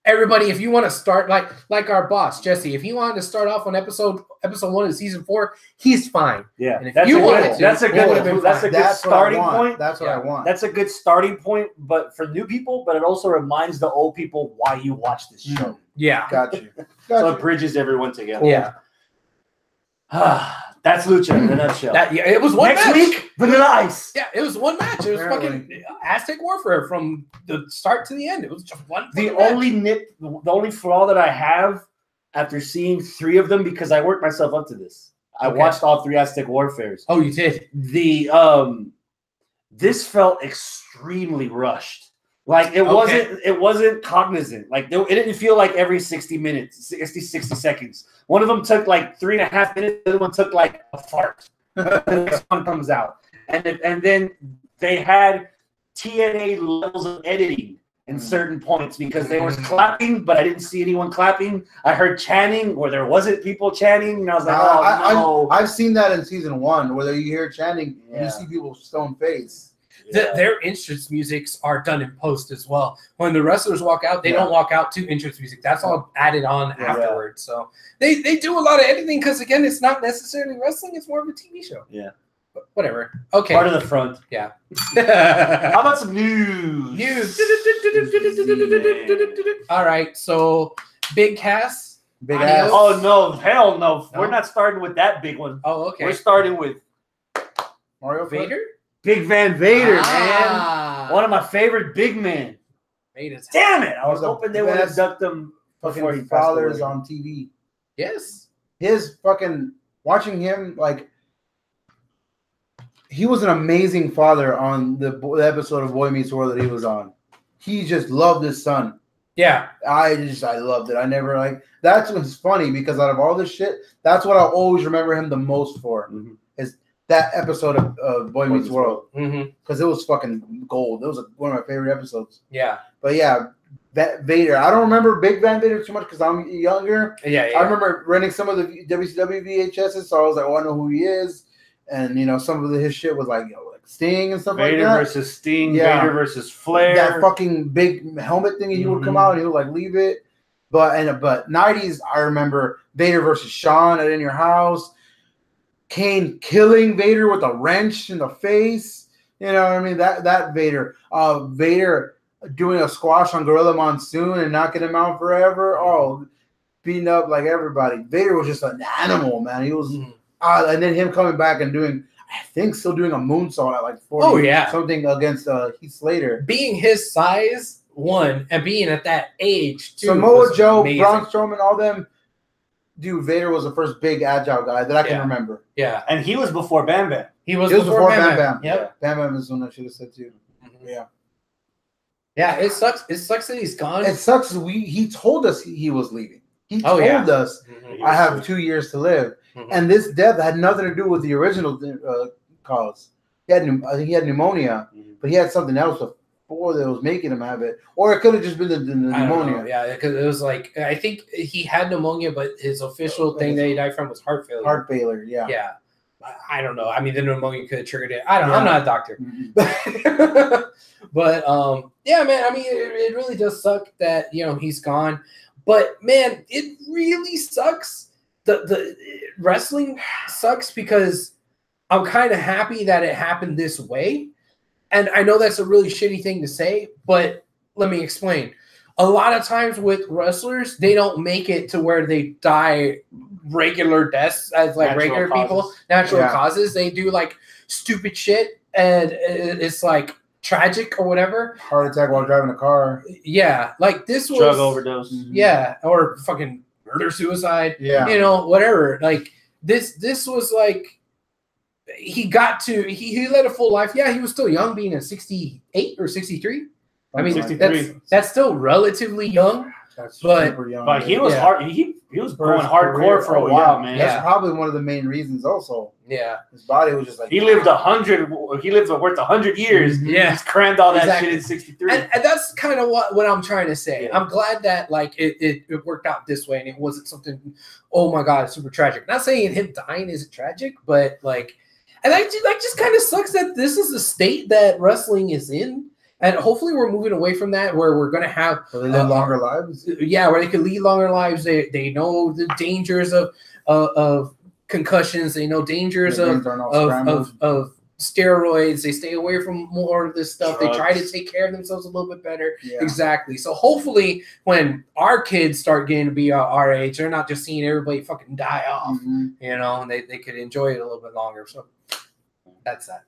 Everybody, if you want to start like our boss Jesse, if he wanted to start off on episode 1 of season 4, he's fine. Yeah, And if that's you a wanted good, to, that's a it would've been good, that's a fine. good That's starting what I want. point. That's what I want. That's a good starting point, but for new people, but it also reminds the old people why you watch this show. Yeah. Got you. So it bridges everyone together. Yeah. That's Lucha in a nutshell. It was one Next match. week, Vanilla Ice. Yeah, it was one match. It was fucking Aztec Warfare from the start to the end. It was just one. The fucking match. only flaw that I have after seeing 3 of them, because I worked myself up to this. I Okay. watched all 3 Aztec Warfares. Oh, you did. This felt extremely rushed. Like it wasn't cognizant. Like it didn't feel like every 60 minutes, 60 seconds. One of them took like 3.5 minutes. The other one took like a fart. The next one comes out, and then they had TNA levels of editing in certain points because they were clapping, but I didn't see anyone clapping. I heard chanting where there wasn't people chanting, and I was like, no. I've seen that in season 1, where you hear chanting and Yeah. you see people stone face. Their entrance musics are done in post as well. When the wrestlers walk out, they don't walk out to entrance music. That's all added on afterwards. So they do a lot of editing because, again, it's not necessarily wrestling. It's more of a TV show. Yeah. But whatever. Okay. Part of the front. Yeah. How about some news? News. All right. So, Big Cass. Big Adios. ass. Oh, no. Hell no. No? We're not starting with that big one. Oh, okay. We're starting with Mario Vader? Big Van Vader, man. Ah. One of my favorite big men. Vader's. Damn it. I was One of the hoping they would best induct him before he fucking passed fathers away. on TV. Yes. His fucking watching him, like, he was an amazing father on the episode of Boy Meets World that he was on. He just loved his son. Yeah. I loved it. I never that's what's funny because out of all this shit, that's what I'll always remember him the most for. Mhm. Is that episode of Boy Meets World. Mm-hmm. Because it was fucking gold. It was one of my favorite episodes. Yeah. But yeah, Vader. I don't remember Big Van Vader too much because I'm younger. Yeah. I remember renting some of the WCW VHSs, so I was like, oh, I know who he is. And, some of his shit was like, like Sting and stuff Vader like that. versus Sting, Yeah. Vader versus Flair. That fucking big helmet thing, he would come out and he would like leave it. But 90s, I remember Vader versus Shawn at In Your House. Kane killing Vader with a wrench in the face. You know what I mean? That Vader. Vader doing a squash on Gorilla Monsoon and knocking him out forever. Oh, beating up like everybody. Vader was just an animal, man. He was, and then him coming back and doing, I think, still doing a moonsault at like 40 something against Heath Slater. Being his size, one, and being at that age, two. Samoa Joe, amazing. Braun Strowman, all them. Dude, Vader was the first big agile guy that I can remember. Yeah. And he was before Bam Bam. He was It was before before Bam Bam. Yep. Bam Bam is one I should have said too. Yeah. Yeah, it sucks. It sucks that he's gone. It sucks. He told us he was leaving. He Oh, told yeah. us, I have 2 years to live. Mhm. And this death had nothing to do with the original cause. I think he had pneumonia, but he had something else before that was making him have it, or it could have just been the pneumonia. Yeah, because it was like I think he had ppneumonia, but his official thing that he died from was heart failure. Heart failure, yeah. Yeah. I don't know. I mean, the pneumonia could have triggered it. I don't know. I'm not a doctor. But yeah, man. I mean, it really does suck that he's gone. But man, it really sucks. The wrestling sucks because I'm kind of happy that it happened this way. And I know that's a really shitty thing to say, but let me explain. A lot of times with wrestlers, they don't make it to where they die regular deaths as like regular people, natural causes. They do like stupid shit and it's like tragic or whatever. Heart attack while driving a car. Yeah, like this was drug overdose. Yeah, or fucking murder suicide. Yeah, whatever. Like this was like he led a full life. Yeah, he was still young, being at 68 or 63. I mean, 63. That's still relatively young. That's but super young. But he was hard. He was going hardcore for a while, man. That's probably one of the main reasons. Also, his body was just like he lived 100. He lived worth 100 years. Yeah, he's crammed all that shit in 63. And that's kind of what I'm trying to say. Yeah. I'm glad that like it worked out this way, and it wasn't something. Oh my god, super tragic. Not saying him dying isn't tragic, but like, and that just kind of sucks that this is the state that wrestling is in. And hopefully we're moving away from that, where we're going to have longer lives. Yeah, where they can lead longer lives. They know the dangers of concussions. They know dangers of steroids. They stay away from more of this stuff. Drugs. They try to take care of themselves a little bit better. Yeah. Exactly. So hopefully when our kids start getting to be our age, they're not just seeing everybody fucking die off, and they could enjoy it a little bit longer. So that's that.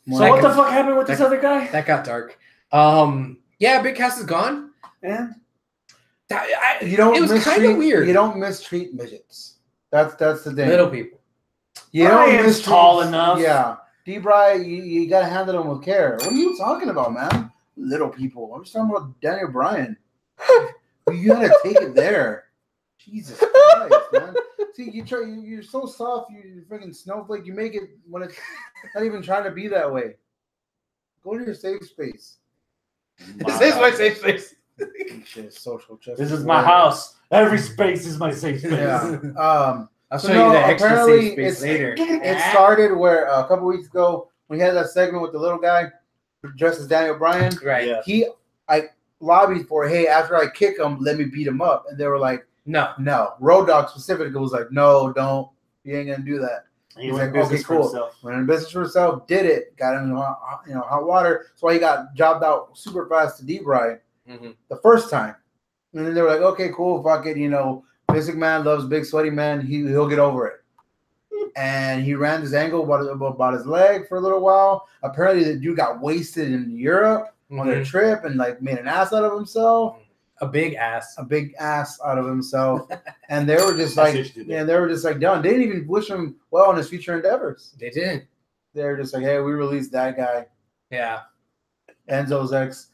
So what the fuck happened with this other guy? That got dark. Yeah, Big Cass is gone. And it was kind of weird. You don't mistreat midgets. That's the thing. Little people. You don't mistreat tall enough. Yeah. D-Bry, you gotta handle them with care. What are you talking about, man? Little people. I'm just talking about Daniel Bryan. You gotta take it there. Jesus Christ, man. See, you're so soft, you freaking snowflake. You make it when it's not even trying to be that way. Go to your safe space. This is my safe space. Social justice. This is my house. Every space is my safe space. Yeah. I'll show you the extra safe space later. It started where a couple weeks ago we had that segment with the little guy dressed as Daniel Bryan. Right. Yeah. I lobbied for, hey, after I kick him, let me beat him up, and they were like, No. Road Dogg specifically was like, no, don't. You ain't gonna do that. He's like, okay, cool. Went in business for himself, did it, got him in hot water. That's why he got jobbed out super fast to D-Bry the first time. And then they were like, okay, cool, fuck it. Big man loves big sweaty man. He'll get over it. And he ran his angle about his leg for a little while. Apparently, the dude got wasted in Europe on their trip and like made an ass out of himself. A big ass out of himself, and they were just like, done. They didn't even wish him well in his future endeavors. They didn't. They're just like, hey, we released that guy. Yeah, Enzo's ex.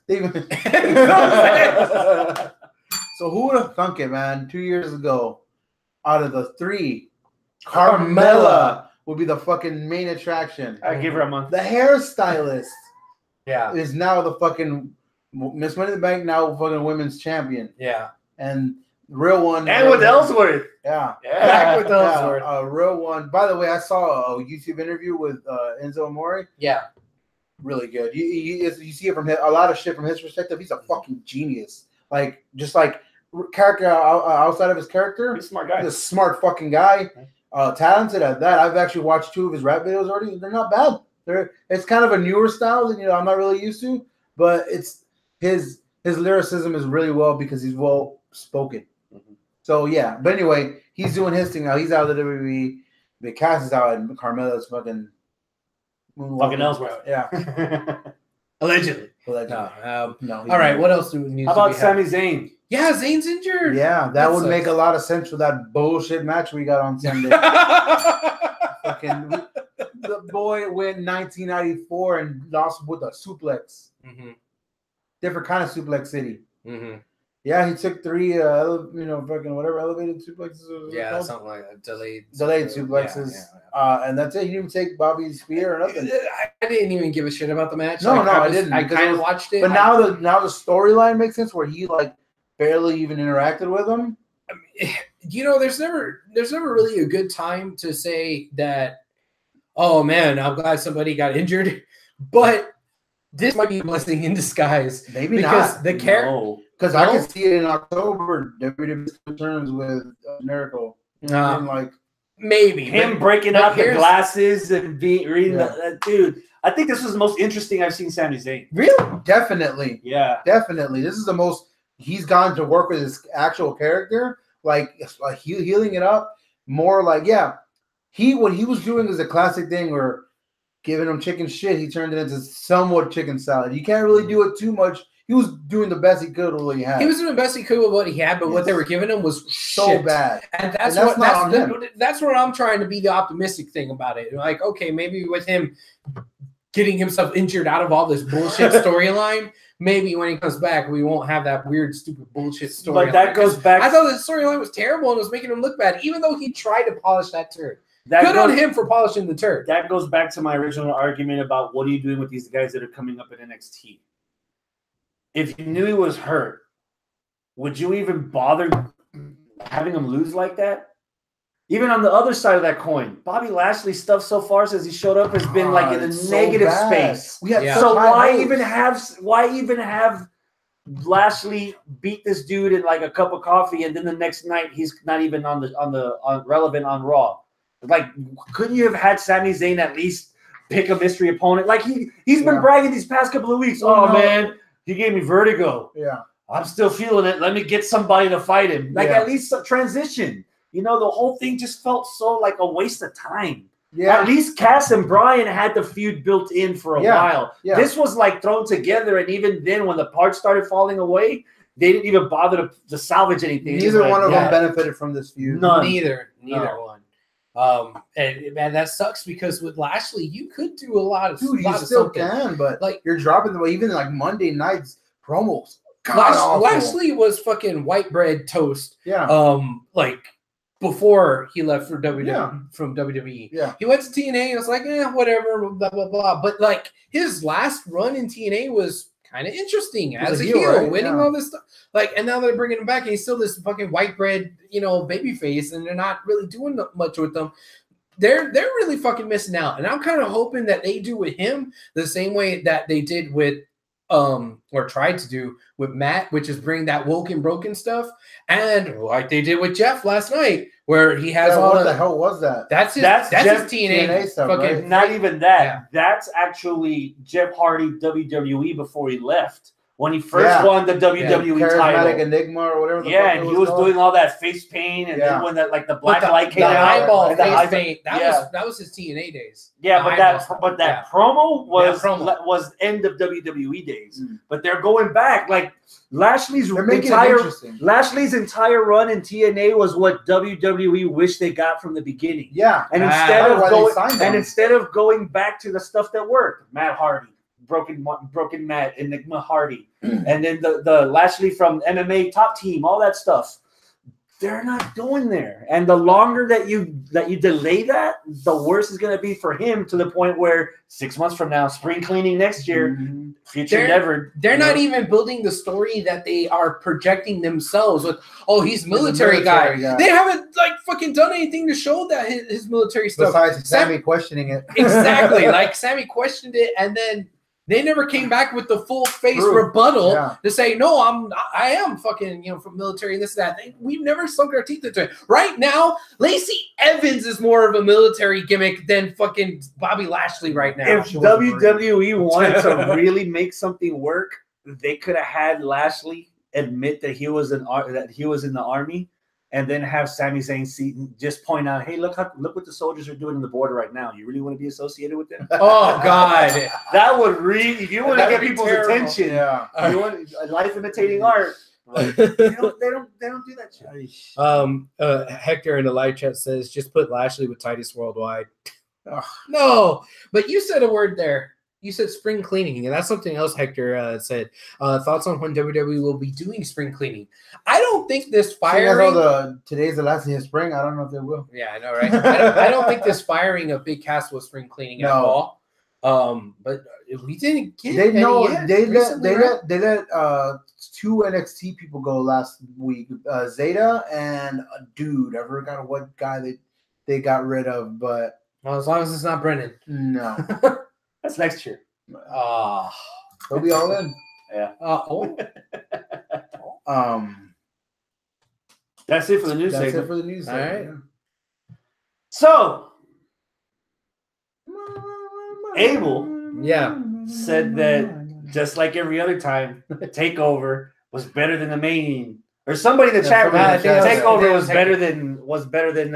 So who would have thunk it, man? 2 years ago, out of the three, Carmella would be the fucking main attraction. I give her a month. The hairstylist, is now the fucking Miss Money in the Bank, now fucking women's champion. Yeah. And the real one. And with Ellsworth. Yeah. Back with Ellsworth. A real one. By the way, I saw a YouTube interview with Enzo Amore. Yeah. Really good. You see it from a lot of shit from his perspective. He's a fucking genius. Like, just like character outside of his character. He's a smart guy. He's a smart fucking guy. Talented at that. I've actually watched 2 of his rap videos already. They're not bad. It's kind of a newer style that I'm not really used to, but it's his lyricism is really well because he's well spoken. So yeah, but anyway, he's doing his thing now. He's out of the WWE. Big Cass is out, and Carmella's fucking Ellsworth. Yeah, allegedly. No. All right, what else do we need? How about Sami Zayn? Yeah, Zayn's injured. Yeah, that would make a lot of sense for that bullshit match we got on Sunday. Fucking, the boy went 1994 and lost with a suplex. Different kind of suplex city. Yeah, he took 3, fucking whatever elevated suplexes. Yeah, something like that. Delayed suplexes. And that's it. He didn't take Bobby's spear or nothing. I didn't even give a shit about the match. No, I didn't. I kind of watched it. But now the storyline makes sense where he like barely even interacted with him. I mean, there's never really a good time to say that. Oh man, I'm glad somebody got injured, but this might be a blessing in disguise. Maybe because not. The character. Because I can see it in October. WWE returns with Miracle. Maybe him breaking out the glasses and reading dude. I think this was the most interesting I've seen Sami Zayn. Really? Definitely. Yeah. Definitely. This is the most he's gone to work with his actual character, like healing it up more. Like what he was doing is a classic thing where giving him chicken shit, he turned it into somewhat chicken salad. You can't really do it too much. He was doing the best he could with what he had. He was doing the best he could with what he had, but what they were giving him was so bad. And that's what I'm trying to be the optimistic thing about it. Like, okay, maybe with him getting himself injured out of all this bullshit storyline, maybe when he comes back, we won't have that weird, stupid bullshit storyline. But that goes back. I thought the storyline was terrible and it was making him look bad, even though he tried to polish that turd. Good on him for polishing the turd. That goes back to my original argument about what are you doing with these guys that are coming up at NXT? If you knew he was hurt, would you even bother having him lose like that? Even on the other side of that coin, Bobby Lashley's stuff so far since he showed up has been like in a negative space. So why even have Lashley beat this dude in like a cup of coffee, and then the next night he's not even on relevant on Raw? Like, couldn't you have had Sami Zayn at least pick a mystery opponent? Like he's been bragging these past couple of weeks. Man, he gave me vertigo. Yeah, I'm still feeling it. Let me get somebody to fight him. Like at least a transition. The whole thing just felt so like a waste of time. Yeah. At least Cass and Bryan had the feud built in for a while. Yeah. This was like thrown together, and even then, when the parts started falling away, they didn't even bother to salvage anything. Neither one of them benefited from this feud. None. Neither one. And man, that sucks because with Lashley, you could do a lot of you still can, but like you're dropping even like Monday nights promos. Lashley was fucking white bread toast. Yeah. Like before he left for from WWE. Yeah. He went to TNA and was like, whatever, blah blah blah. But like his last run in TNA was kind of interesting as a heel, right? Winning all this stuff. Like, and now they're bringing him back, and he's still this fucking white bread, baby face, and they're not really doing much with them. They're really fucking missing out, and I'm kind of hoping that they do with him the same way that they did with or tried to do with Matt, which is bring that woke and broken stuff, and like they did with Jeff last night, where he has all what the hell was that? That's his TNA stuff, fucking right? Not even that. Yeah. That's actually Jeff Hardy WWE before he left. When he first won the WWE Charismatic title. Enigma or whatever. And he was doing all that face paint, and then when that the black light came out, eyeball face paint. That was his TNA days. Yeah, but that promo was end of WWE days. But they're going back. Like Lashley's entire run in TNA was what WWE wished they got from the beginning. Yeah, and instead of going back to the stuff that worked, Matt Hardy. Broken Matt, Enigma Hardy, and then the Lashley from MMA Top Team, all that stuff. They're not going there, and the longer that you delay that, the worse it's going to be for him. To the point where 6 months from now, spring cleaning next year, future never. They're not even building the story that they are projecting themselves with. Oh, he's military guy. They haven't like fucking done anything to show that his military stuff. Besides Sammy questioning it. Exactly, like Sammy questioned it, and then. They never came back with the full face rebuttal to say, no, I am fucking, from military and this and that. We've never sunk our teeth into it. Right now, Lacey Evans is more of a military gimmick than fucking Bobby Lashley right now. If WWE wanted to really make something work, they could have had Lashley admit that he was in the army, and then have Sami Zayn just point out, hey, look what the soldiers are doing on the border right now. You really want to be associated with them? Oh God, that would really. If you want to get people's attention, you want life imitating art. Like, they don't do that shit. Hector in the live chat says, just put Lashley with Titus Worldwide. No, but you said a word there. You said spring cleaning, and that's something else Hector said. Thoughts on when WWE will be doing spring cleaning? I don't think this firing. Today's the last day of spring. I don't know if they will. Yeah, I know, right? I don't think this firing of Big Cass was spring cleaning at all. But we didn't get they know yet they recently, let 2 NXT people go last week. Zeta and a dude. I forgot what guy they got rid of, but well, as long as it's not Brennan. No. That's next year. They'll be all in. Yeah. That's it for the news segment. That's it for the news segment. All right. Yeah. So Abel said that just like every other time, Takeover was better than the main, or somebody in the chat room. Takeover was better than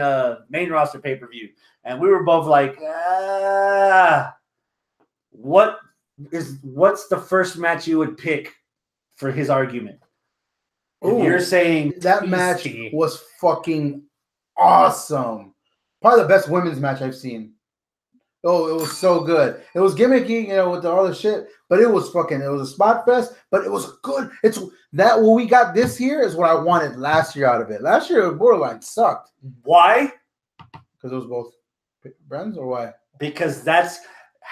main roster pay-per-view, and we were both like, what's the first match you would pick for his argument? Ooh, you're saying that match was fucking awesome. Probably the best women's match I've seen. Oh, it was so good. It was gimmicky, with all the shit, but it was a spot fest, but it was good. It's that what we got this year is what I wanted last year out of it. Last year, Borderline sucked. Why? Because it was both brands, or why? Because that's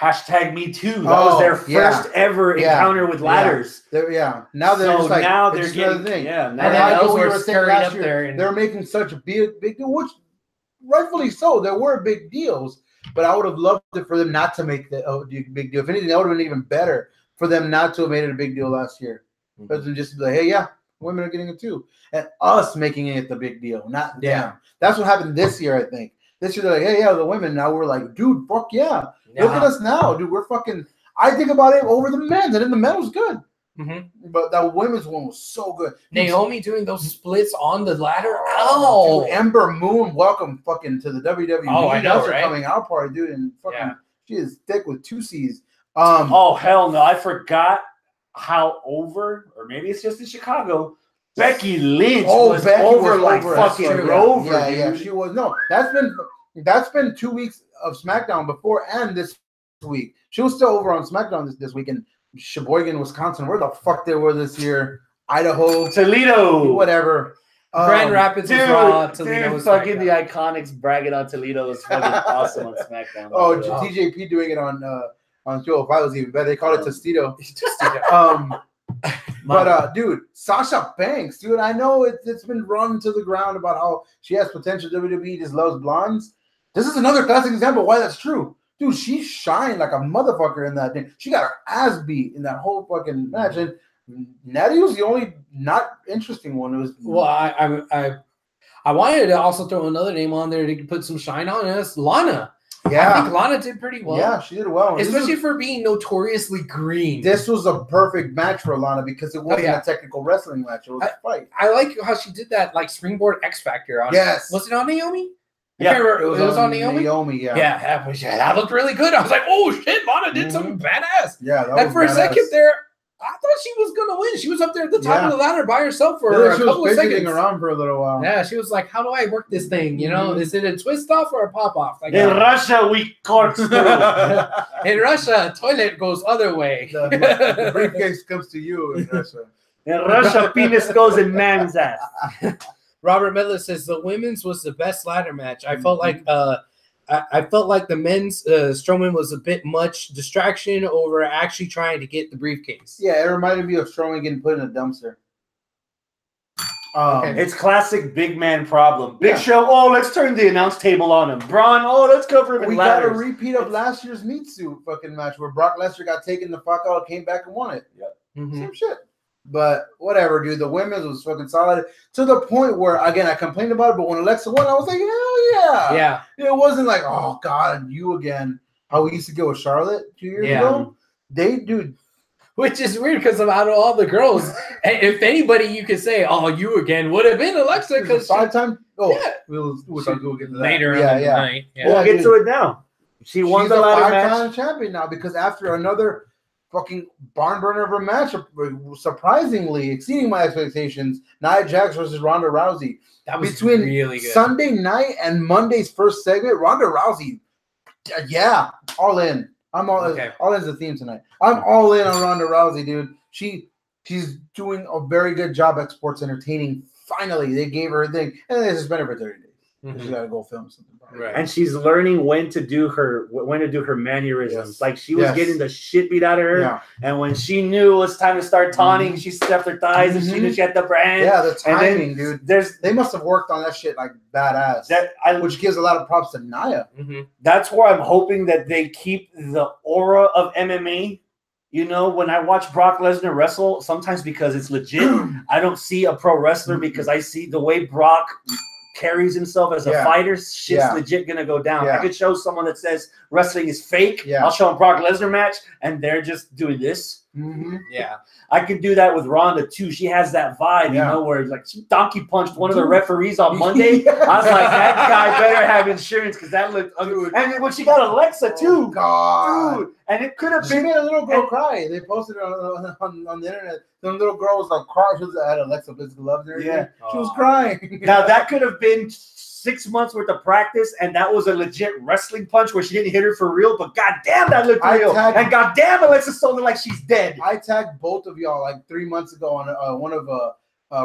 #MeToo. That was their first ever encounter with ladders. Now they're just like, now they're getting thing. Yeah. Now and we were scurried up there. They're making such a big deal, which rightfully so. There were big deals. But I would have loved it for them not to make the big deal. If anything, that would have been even better for them not to have made it a big deal last year. Rather than just be like, hey, women are getting it too. And us making it the big deal, not them. That's what happened this year, I think. This year, they're like, hey, the women. Now we're like, dude, fuck yeah. Look at us now, dude. We're fucking – I think about it over the men's, and then the men was good. Mm-hmm. But that women's one was so good. Naomi doing those splits on the ladder. Dude, Ember Moon, welcome fucking to the WWE. I know, right? Coming out party, dude, and fucking she is thick with 2 C's. Oh hell no! I forgot how over, or maybe it's just in Chicago. Becky Lynch was over like fucking Rover. Yeah, she was. No, that's been 2 weeks of SmackDown before and this week. She was still over on SmackDown this week, and Sheboygan, Wisconsin. Where the fuck they were this year? Idaho, Toledo, whatever. Grand Rapids was Raw. Toledo was fucking the Iconics bragging on Toledo was fucking awesome on SmackDown. TJP doing it on 205 was even better. They called it Tostito. But dude, Sasha Banks, dude, I know it's been run to the ground about how she has potential. WWE just loves blondes. This is another classic example of why that's true. Dude, she shined like a motherfucker in that thing. She got her ass beat in that whole fucking match. And Natty was the only not interesting one. It was I wanted to also throw another name on there to put some shine on us. Lana. Yeah. I think Lana did pretty well. Yeah, she did well. Especially for being notoriously green. This was a perfect match for Lana because it wasn't a technical wrestling match. It was a fight. I like how she did that like springboard X Factor on Was it on Naomi? Yeah, it was on Naomi. That looked really good. I was like, "Oh shit, Lana did something badass." Yeah, that for a second there, I thought she was gonna win. She was up there at the top of the ladder by herself for a couple of seconds. Around for a little while. Yeah, she was like, "How do I work this thing? Is it a twist off or a pop off?" Like, in Russia, we corkscrew. In Russia, toilet goes other way. The briefcase comes to you in Russia. In Russia, penis goes in man's ass. Robert Medler says the women's was the best ladder match. I felt like I felt like the men's Strowman was a bit much distraction over actually trying to get the briefcase. Yeah, it reminded me of Strowman getting put in a dumpster. It's classic big man problem. Big Show, let's turn the announce table on him. Braun, let's cover him in ladders. We got a repeat of last year's meat suit fucking match where Brock Lesnar got taken the fuck out, came back and won it. Yep. Same shit. But whatever, dude. The women's was fucking solid to the point where, again, I complained about it, but when Alexa won, I was like, hell yeah. Yeah. It wasn't like, oh, God, you again. How we used to go with Charlotte 2 years ago. Dude. Which is weird because out of all the girls, if anybody you could say, oh, you again, would have been Alexa. Because 5 times? Oh, yeah. We'll get to that. Later in the night. Yeah. We'll get to it now. She's won the ladder match. She's a 5-time champion now because after another fucking barn burner of a match, surprisingly exceeding my expectations. Nia Jax versus Ronda Rousey. That was between really good. Sunday night and Monday's first segment. Ronda Rousey, all in. I'm all in the theme tonight. I'm all in on Ronda Rousey, dude. She's doing a very good job at sports entertaining. Finally, they gave her a thing, and they suspended her for 30 days. She got to go film something. Right. And she's learning when to do her mannerisms. Yes. Like she was getting the shit beat out of her, and when she knew it was time to start taunting, she stepped her thighs and she knew she had the brand. Yeah, the timing, dude. They must have worked on that shit like badass. Which gives a lot of props to Nia. That's where I'm hoping that they keep the aura of MMA. You know, when I watch Brock Lesnar wrestle, sometimes because it's legit, I don't see a pro wrestler because I see the way Brock carries himself as a fighter, shit's legit gonna go down. I could show someone that says wrestling is fake. I'll show them Brock Lesnar match, and they're just doing this. Yeah, I could do that with Ronda too. She has that vibe, you know, where like she donkey punched one of the referees on Monday. I was like, that guy better have insurance because that looked ugly. And when she got Alexa too, dude, and it could have been. She made a little girl cry. They posted it on the internet. The little girl was like crying. She had Alexa physical love there. Yeah, she was crying. Now that could have been 6 months worth of practice, and that was a legit wrestling punch where she didn't hit her for real, but goddamn, that looked real. And goddamn, Alexa sold it like she's dead. I tagged both of y'all like 3 months ago on one of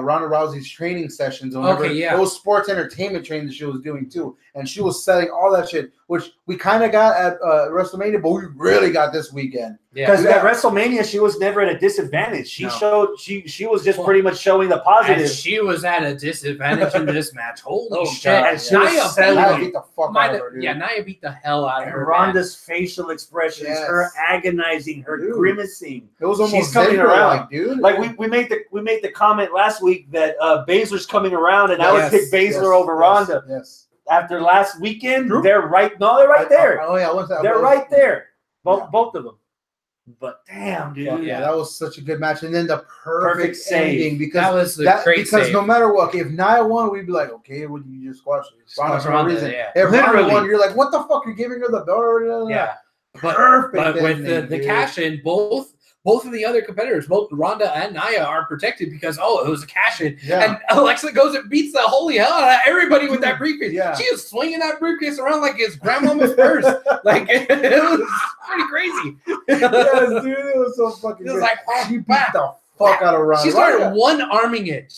Ronda Rousey's training sessions. It was sports entertainment training that she was doing too, and she was selling all that shit, which we kind of got at WrestleMania, but we really got this weekend. Because at WrestleMania, she was never at a disadvantage. She was just pretty much showing the positive. And she was at a disadvantage in this match. Holy shit! And Nia beat the fuck out of her, dude. Yeah, Nia beat the hell out of her. Ronda's facial expressions, her agonizing, her grimacing. It was almost she's coming around, dude. Like we made the comment last week that Baszler's coming around, and I would pick Baszler over Ronda. Yes. After last weekend, they're right. No, they're right there. They're right there. Both of them. But damn, dude. Yeah, that was such a good match. And then the perfect ending because save. No matter what, if Nia won, we'd be like, okay, would you just squash Ronda for no reason? Yeah. If Ronda won, you're like, what the fuck? You're giving her the belt? Yeah. Perfect. But with the cash in, both of the other competitors, both Ronda and Nia, are protected because it was a cash in, and Alexa goes and beats the holy hell out of everybody with that briefcase. Yeah. She was swinging that briefcase around like his grandmama's purse. Like it was pretty crazy. Yes, dude, it was so fucking. It was like she beat the fuck out of Ronda. She started one-arming it.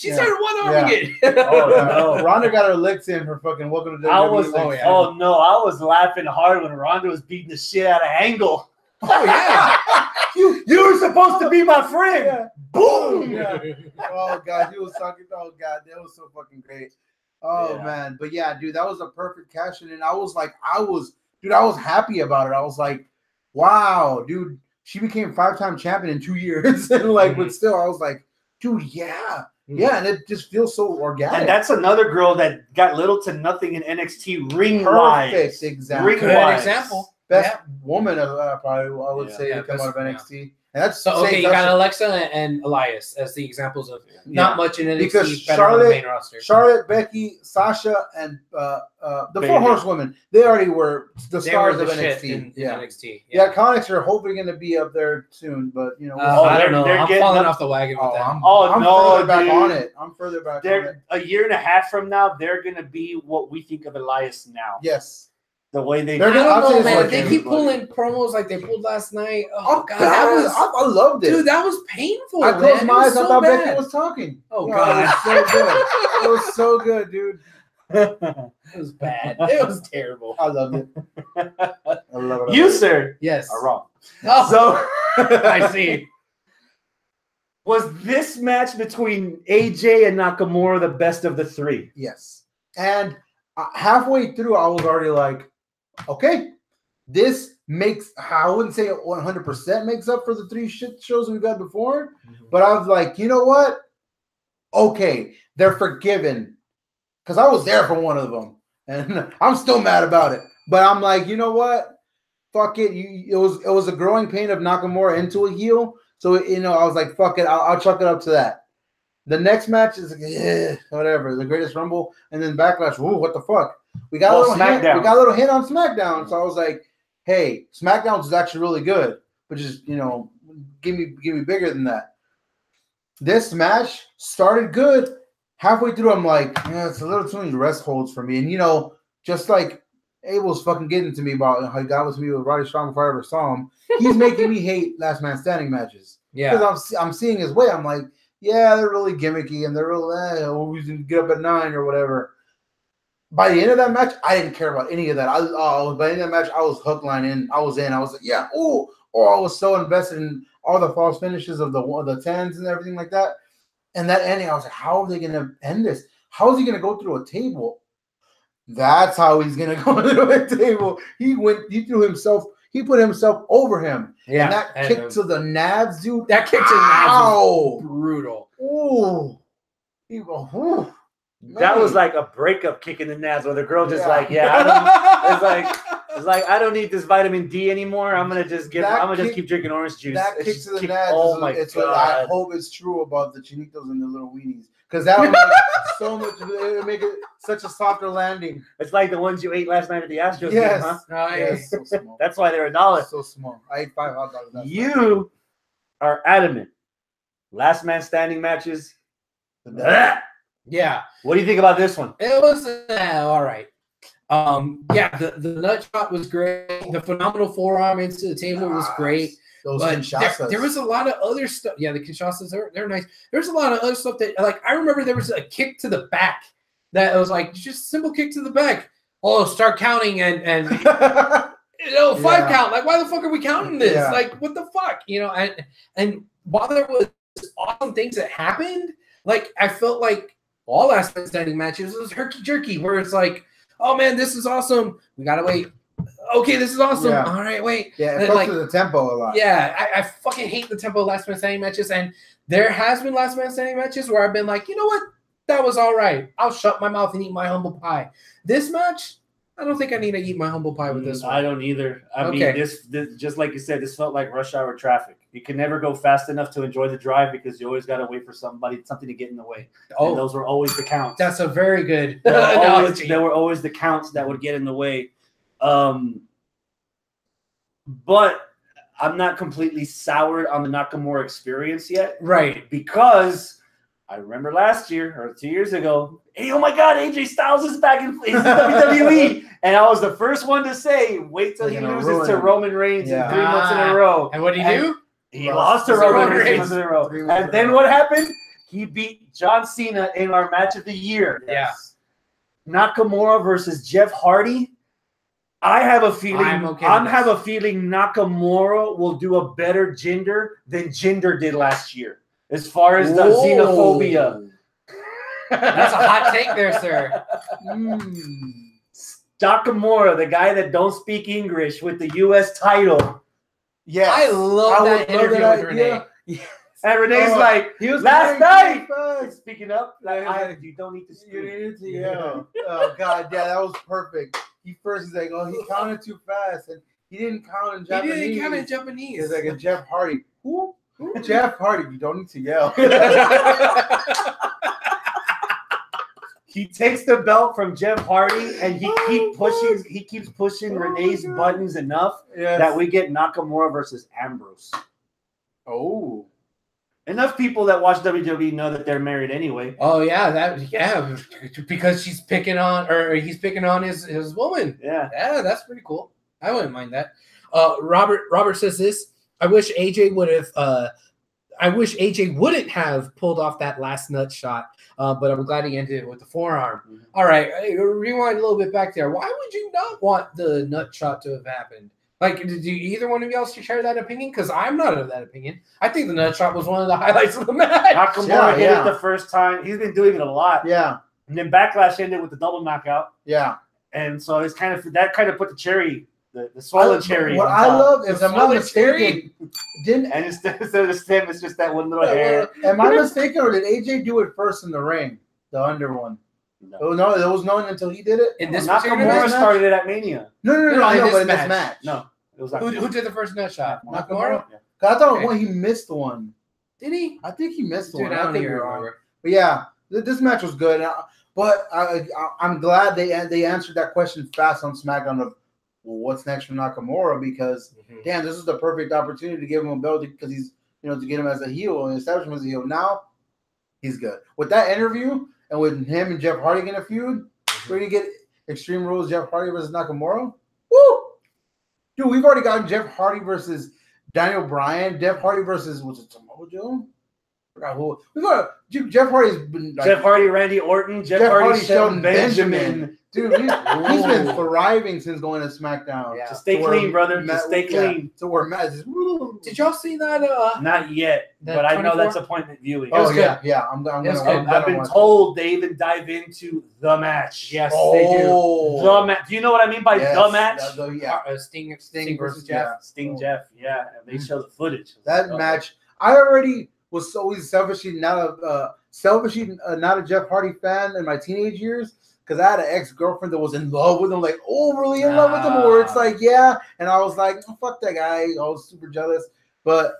Ronda got her licks in for fucking welcome to WWE. I was laughing hard when Ronda was beating the shit out of Angle. Oh yeah. You were supposed to be my friend. Yeah. Boom. Yeah. Oh god, he was talking. Oh god, that was so fucking great. Oh man, but yeah, dude, that was a perfect cash in, and I was happy about it. I was like, wow, dude, she became 5-time champion in 2 years, and but still, I was like, dude, yeah, and it just feels so organic. And that's another girl that got little to nothing in NXT ring wise. Perfect example. Good example. Best woman, probably I would say, to come out of NXT. And that's so okay. You got Alexa and Elias as the examples of not much in NXT. Because Charlotte, on the main roster. Charlotte, Becky, Sasha, and the 4 horsewomen, they already were the stars of NXT. NXT. Yeah, Iconics are hopefully going to be up there soon, but I don't know. I'm falling off the wagon with that. I'm further back on it. I'm further back on it. A year and a half from now, they're going to be what we think of Elias now. Yes. The way they they keep pulling promos like they pulled last night. Oh god, I loved it. Dude, that was painful. I closed my eyes. I thought Becky was talking. Oh god, it was so good. It was so good, dude. It was bad. It was terrible. I loved it. I love it. You, sir, yes, are wrong. Oh. So I see. Was this match between AJ and Nakamura the best of the 3? Yes. And halfway through, I was already like, okay, this makes, I wouldn't say 100% makes up for the 3 shit shows we got before, but I was like, you know what? Okay, they're forgiven. Because I was there for one of them, and I'm still mad about it. But I'm like, you know what? Fuck it. It was a growing pain of Nakamura into a heel. So, I was like, fuck it. I'll chalk it up to that. The next match is like, whatever. The Greatest Rumble, and then Backlash. Ooh, what the fuck? We got a little hint on SmackDown. So I was like, hey, SmackDown is actually really good, but just give me bigger than that. This match started good. Halfway through, I'm like, it's a little too many rest holds for me. And just like Abel's fucking getting to me about how he got with me with Roddy Strong before I ever saw him. He's making me hate last man standing matches. Yeah. Because I'm seeing his way. I'm like, yeah, they're really gimmicky and they're really always get up at 9 or whatever. By the end of that match, I didn't care about any of that. By the end of that match, I was hook, line, in. I was in. I was like, yeah, oh, I was so invested in all the false finishes of the 10s and everything like that. And that ending, I was like, how are they going to end this? How is he going to go through a table? That's how he's going to go through a table. He put himself over him. Yeah. And that kick to the nads, dude. That kick to the nads was brutal. Ooh. Ooh. That was like a breakup kick in the nads where the girl just like, it's like I don't need this vitamin D anymore. I'm gonna just keep drinking orange juice. That kick to the nads. Oh my god! What I hope it's true about the chinitos and the little weenies, because that would make so much. It would make it such a softer landing. It's like the ones you ate last night at the Astros yes. game, huh? Yes, so small. That's why they're $1. So small. I ate 5 hot dogs. You are adamant. Last man standing matches. Yeah. What do you think about this one? It was all right. Yeah, the nut shot was great. The phenomenal forearm into the table was great. Those but Kinshasas. there was a lot of other stuff. Yeah, the Kinshasas, they're nice. There's a lot of other stuff that, like, I remember there was a kick to the back that was like just simple kick to the back. Oh, start counting and 5 count. Like, why the fuck are we counting this? Yeah. Like, what the fuck? And while there was awesome things that happened, like, I felt like all last man standing matches was herky jerky, where it's like, oh man, this is awesome. We gotta wait. Okay, this is awesome. Yeah. All right, wait. Yeah, it goes to the tempo a lot. Yeah, I fucking hate the tempo of last man standing matches, and there has been last man standing matches where I've been like, you know what, that was all right. I'll shut my mouth and eat my humble pie. This match, I don't think I need to eat my humble pie with this one. I don't either. I mean, this just like you said, this felt like rush hour traffic. You can never go fast enough to enjoy the drive because you always got to wait for something to get in the way. Oh, and those were always the counts. That's a very good analogy. There were always the counts that would get in the way. But I'm not completely soured on the Nakamura experience yet. Right. Because I remember last year or 2 years ago, hey, oh my God, AJ Styles is back in WWE. And I was the first one to say, wait till he loses to Roman Reigns in 3 months in a row. And what did he do? He lost to Roman Reigns 3 months in a row. And then what happened? He beat John Cena in our match of the year. Yeah. Nakamura versus Jeff Hardy. I have a feeling have a feeling Nakamura will do a better Jinder than Jinder did last year. As far as the xenophobia. That's a hot take there, sir. Nakamura, the guy that don't speak English with the U.S. title. Yeah, I love that interview with Renee. Yeah. And Renee's like, he was last night. Speaking up, like, you don't need to speak. You need to yell. Oh God, yeah, that was perfect. He's like, oh, he counted too fast, and he didn't count in Japanese. He didn't count in Japanese. It's like a Jeff Hardy. Who? Jeff Hardy. You don't need to yell. He takes the belt from Jeff Hardy, and he keeps pushing Renee's buttons enough that we get Nakamura versus Ambrose. Oh. Enough people that watch WWE know that they're married anyway. Oh yeah, because he's picking on his woman. Yeah, that's pretty cool. I wouldn't mind that. Robert says this. I wish AJ wouldn't have pulled off that last nut shot, but I'm glad he ended it with the forearm. Mm-hmm. All right, rewind a little bit back there. Why would you not want the nut shot to have happened? Like, did either one of y'all share that opinion? Because I'm not of that opinion. I think the nut shot was one of the highlights of the match. Nakamura hit it the first time. He's been doing it a lot. Yeah. And then Backlash ended with the double knockout. Yeah. And so it's kind of put the cherry, the swollen cherry. What I love is, am I mistaken? And instead of the stem, it's just that one little hair. Am I mistaken, or did AJ do it first in the ring? The under one. No, there was no one until he did it. In this Nakamura started it at Mania. No, in this match. No. It was who did the first nut shot? Nakamura? Yeah. I thought he missed the one. Did he? I think he missed the one. I think you're wrong. But yeah, this match was good. But I'm glad they answered that question fast on SmackDown of, well, what's next for Nakamura? Because damn, this is the perfect opportunity to give him a belt because he's to get him as a heel and establish him as a heel. Now he's good with that interview and with him and Jeff Hardy in a feud. Where you get Extreme Rules, Jeff Hardy versus Nakamura. Woo! Dude, we've already gotten Jeff Hardy versus Daniel Bryan. Jeff Hardy versus, was it Samoa Joe? I forgot who. We got Jeff Hardy's been like, Jeff Hardy, Randy Orton, Jeff Hardy, Shelton Benjamin. Dude, he's been thriving since going to SmackDown. Yeah. Just stay clean, brother. Just stay clean. So we're Matt is. Did y'all see that? Not yet, but I know that's appointment viewing. Oh yeah. I've been told they even dive into the match. Yes, they do. The match. Do you know what I mean by the match? Sting versus Jeff. Sting Jeff. Yeah, and they show the footage. That match. I already was always selfishly not a Jeff Hardy fan in my teenage years. Because I had an ex-girlfriend that was in love with him, like overly in love with him, where it's like, yeah. And I was like, oh, fuck that guy. I was super jealous. But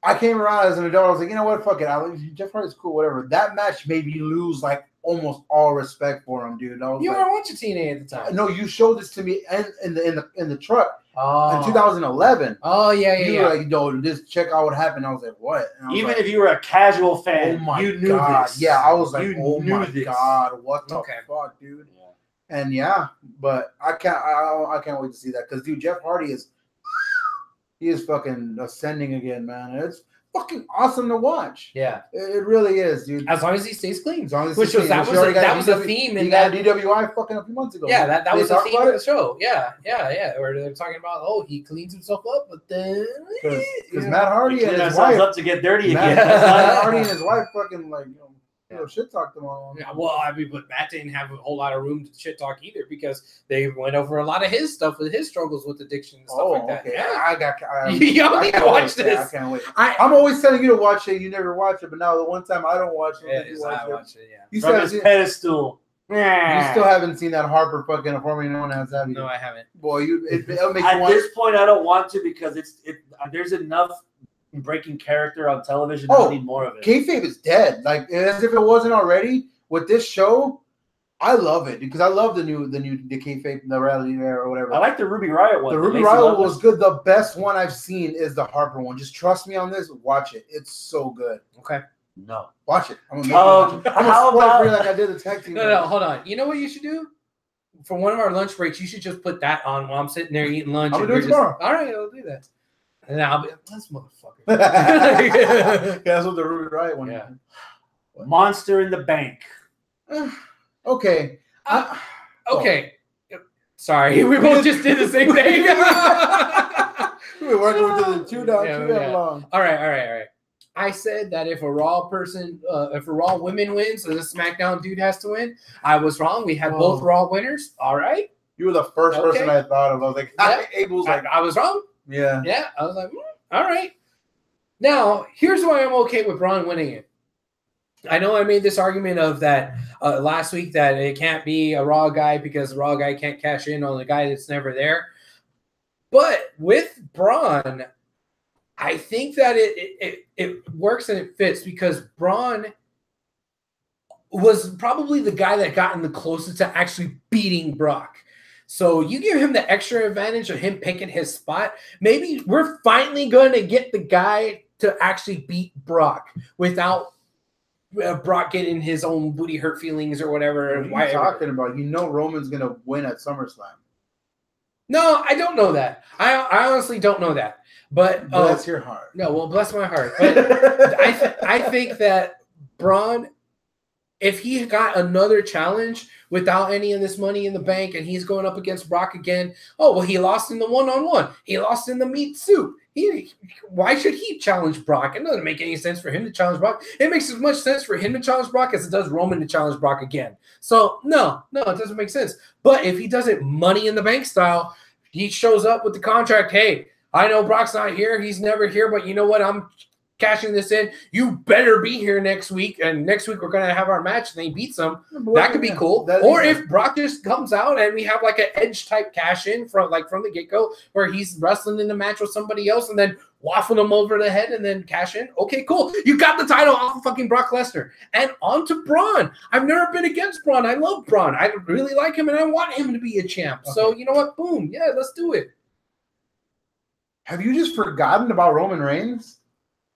I came around as an adult. I was like, you know what? Fuck it. Jeff Hardy's cool, whatever. That match made me lose like almost all respect for him, dude. You weren't watching TNA at the time. No, you showed this to me in the truck in 2011. Oh yeah. You were like, no, just check out what happened. I was like, what? Even if you were a casual fan, you knew this. Yeah, I was like, oh my god, what the fuck, dude? Yeah. And but I can't wait to see that because dude, Jeff Hardy is fucking ascending again, man. It's fucking awesome to watch. Yeah, it really is, dude. As long as he stays clean. As long as that was a theme in that DWI fucking a few months ago. Yeah, that was the theme of the show. Yeah. Where they're talking about, he cleans himself up, but then because Matt Hardy and his wife up to get dirty again. Matt Hardy and his wife fucking like shit talked them all. Yeah, well, I mean, but Matt didn't have a whole lot of room to shit talk either because they went over a lot of his stuff with his struggles with addiction and stuff like that. Okay. Yeah, I y'all need to watch this. I can't wait. I'm always telling you to watch it. You never watch it, but now the one time I don't watch it, you watch it. Yeah, you from his pedestal. You still haven't seen that Harper fucking Formula 1 has, have you? No, I haven't. Boy, it'll make you at this point, I don't want to because there's enough breaking character on television. I don't need more of it. Kayfabe is dead. Like as if it wasn't already. With this show, I love it because I love the Kayfabe, the reality there or whatever. I like the Ruby Riott one. The Ruby Riott was good. The best one I've seen is the Harper one. Just trust me on this. Watch it. It's so good. Okay. No. Watch it. I'm gonna how about like I did the tag team. No, hold on. You know what you should do? For one of our lunch breaks, you should just put that on while I'm sitting there eating lunch. I'm gonna do it tomorrow. All right, I'll do that. And then I'll be this motherfucker. That's what the Ruby Riott one. Yeah. Monster in the Bank. Okay. Okay. Sorry, we both just did the same thing. We've been working with the two down long. All right. I said that if a Raw women wins, so the SmackDown dude has to win. I was wrong. We had both Raw winners. All right. You were the first person I thought of. I was like, I was wrong. Yeah. Yeah. I was like, all right. Now, here's why I'm okay with Braun winning it. I know I made this argument of that last week that it can't be a Raw guy because the Raw guy can't cash in on the guy that's never there. But with Braun, I think that it works and it fits because Braun was probably the guy that gotten the closest to actually beating Brock. So you give him the extra advantage of him picking his spot. Maybe we're finally going to get the guy to actually beat Brock without Brock getting his own booty hurt feelings or whatever. What are you talking about? You know Roman's going to win at SummerSlam. No, I don't know that. I honestly don't know that. But bless your heart. No, well, bless my heart. But I think that Braun, if he got another challenge without any of this money in the bank and he's going up against Brock again, he lost in the one-on-one. He lost in the meat suit. Why should he challenge Brock? It doesn't make any sense for him to challenge Brock. It makes as much sense for him to challenge Brock as it does Roman to challenge Brock again. So, no, it doesn't make sense. But if he does it money in the bank style, he shows up with the contract, hey, I know Brock's not here. He's never here, but you know what? I'm cashing this in. You better be here next week. And next week we're going to have our match and he beats him. That could be cool. Or if Brock just comes out and we have like an edge type cash in from the get-go where he's wrestling in the match with somebody else and then waffling him over the head and then cash in. Okay, cool. You got the title off of fucking Brock Lesnar. And on to Braun. I've never been against Braun. I love Braun. I really like him and I want him to be a champ. Okay. So you know what? Boom. Yeah, let's do it. Have you just forgotten about Roman Reigns?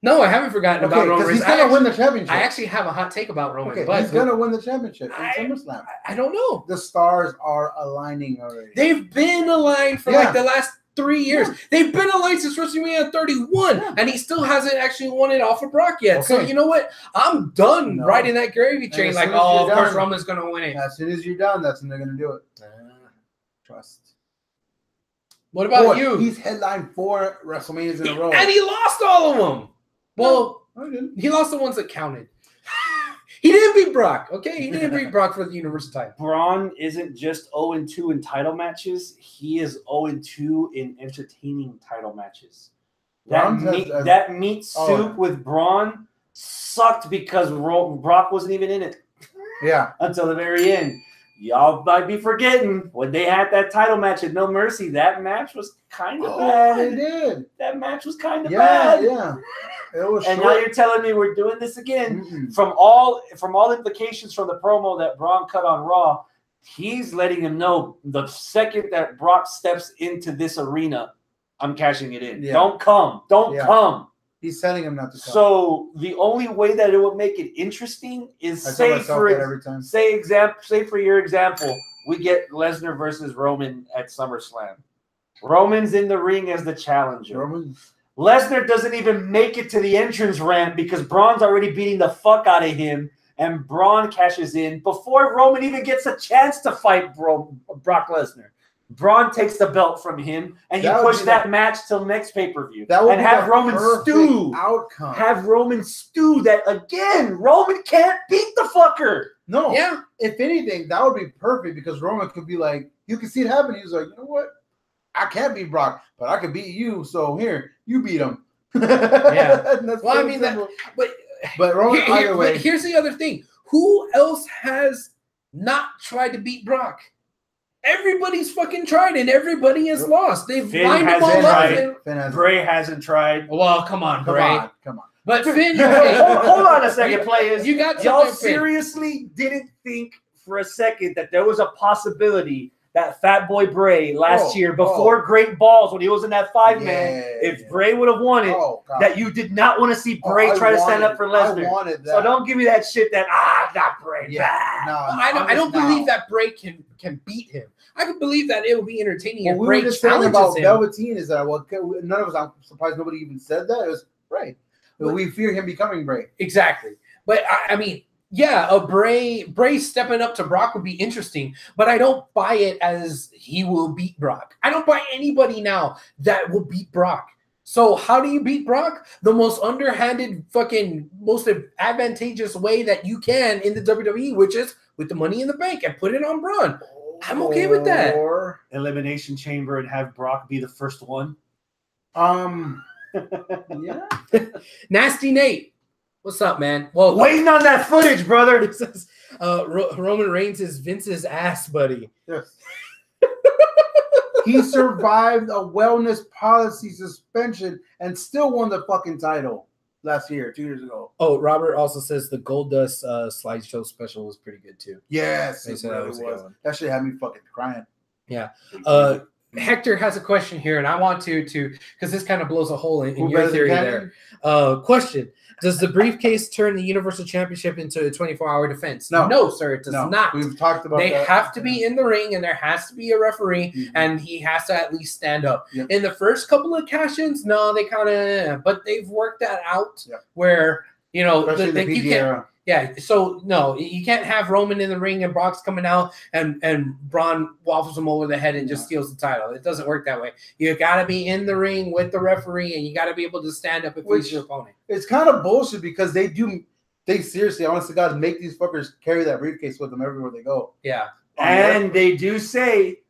No, I haven't forgotten about Roman Reigns. He's gonna win the championship. I actually have a hot take about Roman. Okay, but he's gonna win the championship in SummerSlam. I don't know. The stars are aligning already. They've been aligned for like the last 3 years. Yeah. They've been aligned since WrestleMania 31, and he still hasn't actually won it off of Brock yet. Okay. So you know what? I'm done riding that gravy train. Like, of course Roman's gonna win it. As soon as you're done, that's when they're gonna do it. Trust. What about you? He's headlined 4 WrestleManias in a row, and he lost all of them. Well, he lost the ones that counted. He didn't beat Brock, okay? He didn't beat Brock for the Universal title. Braun isn't just 0-2 in title matches. He is 0-2 in entertaining title matches. That meat soup with Braun sucked because Brock wasn't even in it. Yeah. Until the very end. Y'all might be forgetting when they had that title match at No Mercy. That match was kind of bad. They did. That match was kind of bad. Yeah. It was and now you're telling me we're doing this again. Mm-mm. From all implications from the promo that Braun cut on Raw, he's letting him know the second that Brock steps into this arena, I'm cashing it in. Yeah. Don't come. Don't come. He's telling him not to come. So the only way that it would make it interesting is say for your example, we get Lesnar versus Roman at SummerSlam. Roman's in the ring as the challenger. Lesnar doesn't even make it to the entrance ramp because Braun's already beating the fuck out of him, and Braun cashes in before Roman even gets a chance to fight Brock Lesnar. Braun takes the belt from him, and you push that match till next pay-per-view. And have Roman stew. Have Roman stew that, again, Roman can't beat the fucker. No. Yeah. If anything, that would be perfect because Roman could be like, you can see it happen. He's like, you know what? I can't beat Brock, but I can beat you. So here, you beat him. Yeah. Well, I mean, but Roman, either way. But here's the other thing. Who else has not tried to beat Brock? Everybody's fucking tried and everybody has lost. They've lined them all up. Bray hasn't tried. Well, come on, Bray. Come on. But Finn, hold on a second, players. You got y'all seriously didn't think for a second that there was a possibility that Fat Boy Bray last year before Great Balls when he was in that 5-man, if Bray would have won it, that you did not want to see Bray try to stand up for Lesnar. I wanted that. So don't give me that shit that not Bray. Yeah. No, I don't believe that Bray can beat him. I can believe that it will be entertaining if Bray challenges him. About him. Velveteen is that none of us. I'm surprised nobody even said that. It was Bray. But we fear him becoming Bray. Exactly. But I mean. Yeah, a Bray stepping up to Brock would be interesting, but I don't buy it as he will beat Brock. I don't buy anybody now that will beat Brock. So how do you beat Brock? The most underhanded, fucking most advantageous way that you can in the WWE, which is with the Money in the Bank and put it on Braun. I'm okay with that. Or Elimination Chamber and have Brock be the first one. Yeah. Nasty Nate. What's up, man? Well, waiting on that footage, brother. It says Roman Reigns is Vince's ass buddy. Yes. He survived a wellness policy suspension and still won the fucking title last year, 2 years ago. Oh, Robert also says the Goldust slideshow special was pretty good too. Yes, it really was. That shit had me fucking crying. Yeah. Hector has a question here, and I want to because this kind of blows a hole in your theory there. Question: does the briefcase turn the Universal Championship into a 24-hour defense? No, sir, it does not. We've talked about that. They have to be in the ring, and there has to be a referee, and he has to at least stand up. Yep. In the first couple of cash-ins, no, they kind of, but they've worked that out where you know you can't. Yeah, so no, you can't have Roman in the ring and Brock's coming out and Braun waffles him over the head and just steals the title. It doesn't work that way. You got to be in the ring with the referee and you got to be able to stand up and face your opponent. It's kind of bullshit because they seriously, honest to God, make these fuckers carry that briefcase with them everywhere they go. Yeah. And they do say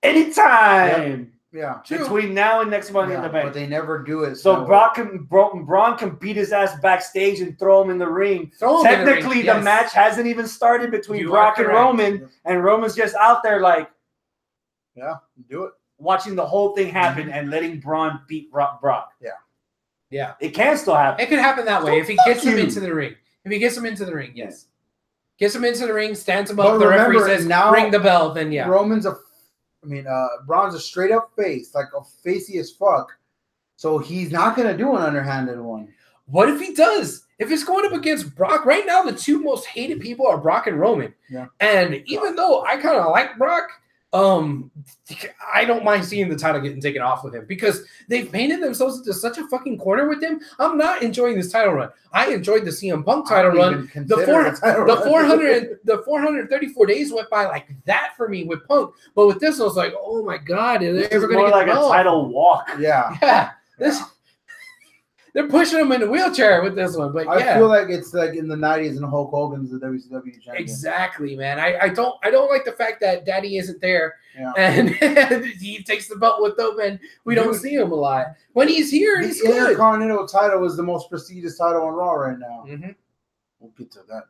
anytime. Yeah, between now and next Money in the Bank, but they never do it. So Braun can beat his ass backstage and throw him in the ring. Technically, the match hasn't even started between Brock and Roman, and Roman's just out there like, do it, watching the whole thing happen and letting Braun beat Brock. Yeah, it can still happen. It could happen that way if he gets him into the ring. If he gets him into the ring, yes, gets him into the ring, stands him up. The referee says, "Ring the bell." Then Roman's Braun's a straight up face, like a facey as fuck. So he's not going to do an underhanded one. What if he does? If it's going up against Brock, right now the two most hated people are Brock and Roman. Yeah. And even though I kind of like Brock, I don't mind seeing the title getting taken off of him because they've painted themselves into such a fucking corner with him. I'm not enjoying this title run. I enjoyed the CM Punk title run. The 434 days went by like that for me with Punk, but with this I was like, oh my god, are they ever going to get like a title walk? Yeah. They're pushing him in a wheelchair with this one, but I feel like it's like in the 90s and Hulk Hogan's the WCW champion. Exactly, man. I don't like the fact that Daddy isn't there and he takes the belt with him and we don't see him a lot. When he's here, he's good. The Intercontinental title is the most prestigious title on Raw right now. Mm-hmm. We'll get to that.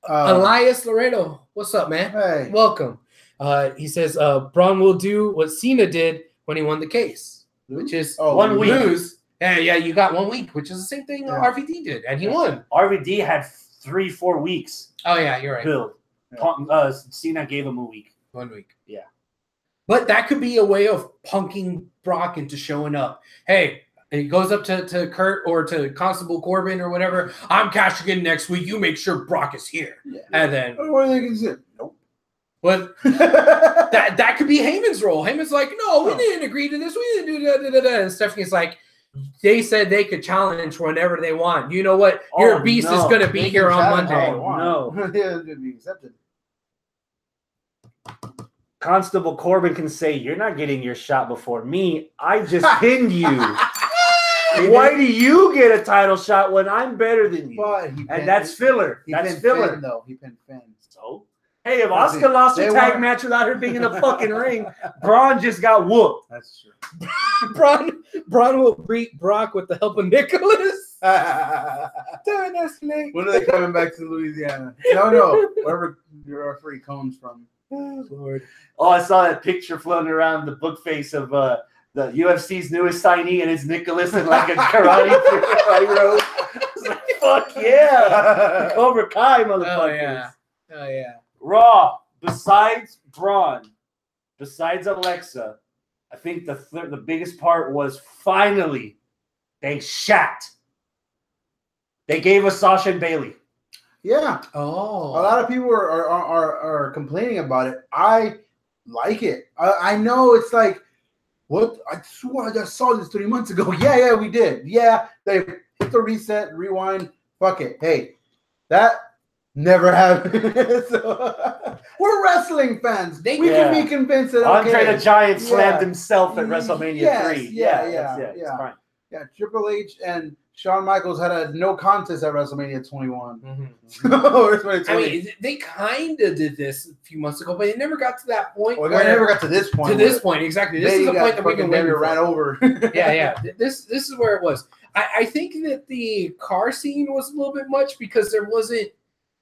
Elias Laredo, what's up, man? Hey. Welcome. He says Braun will do what Cena did when he won the case, which is 1 week. Lose. Yeah, you got 1 week, which is the same thing RVD did, and he won. RVD had 3-4 weeks. Oh yeah, you're right. Build. Yeah. Cena gave him a week. 1 week. Yeah. But that could be a way of punking Brock into showing up. Hey, he goes up to Kurt or to Constable Corbin or whatever. I'm cashing in next week. You make sure Brock is here. Yeah. And then what do you think? Nope. But that could be Heyman's role. Heyman's like, no, we didn't agree to this. We didn't do that. And Stephanie's like, they said they could challenge whenever they want. You know what? Your beast is going to be here on Monday. No. Yeah, it's going to be accepted. Constable Corbin can say, you're not getting your shot before me. I just pinned you. Why do you get a title shot when I'm better than you? And that's filler. That's filler. Though. He pinned Finn. So? Hey, if Asuka lost a tag match without her being in the fucking ring, Braun just got whooped. That's true. Braun will beat Brock with the help of Nicholas. When are they coming back to Louisiana? No. Wherever your referee comes from. Oh, Lord. Oh, I saw that picture floating around the book face of the UFC's newest signee, and it's Nicholas in like a karate robe. Like, fuck yeah. Cobra Kai, motherfuckers. Oh, yeah. Raw, besides Braun, besides Alexa, I think the biggest part was finally they shat. They gave us Sasha and Bailey. Yeah. Oh. A lot of people are complaining about it. I like it. I know it's like, what? I swore I just saw this 3 months ago. Yeah, we did. Yeah, they hit the reset, rewind. Fuck it. Hey, that never happened. So, we're wrestling fans. We can be convinced that Andre the Giant slammed himself at WrestleMania 3. Yeah. Triple H and Shawn Michaels had a no contest at WrestleMania 21. Mm-hmm. I mean, they kind of did this a few months ago, but it never got to that point. Well, they never got to this point. Exactly. This is the point that we've been waiting for. Ran over. Yeah. This is where it was. I think that the car scene was a little bit much because there wasn't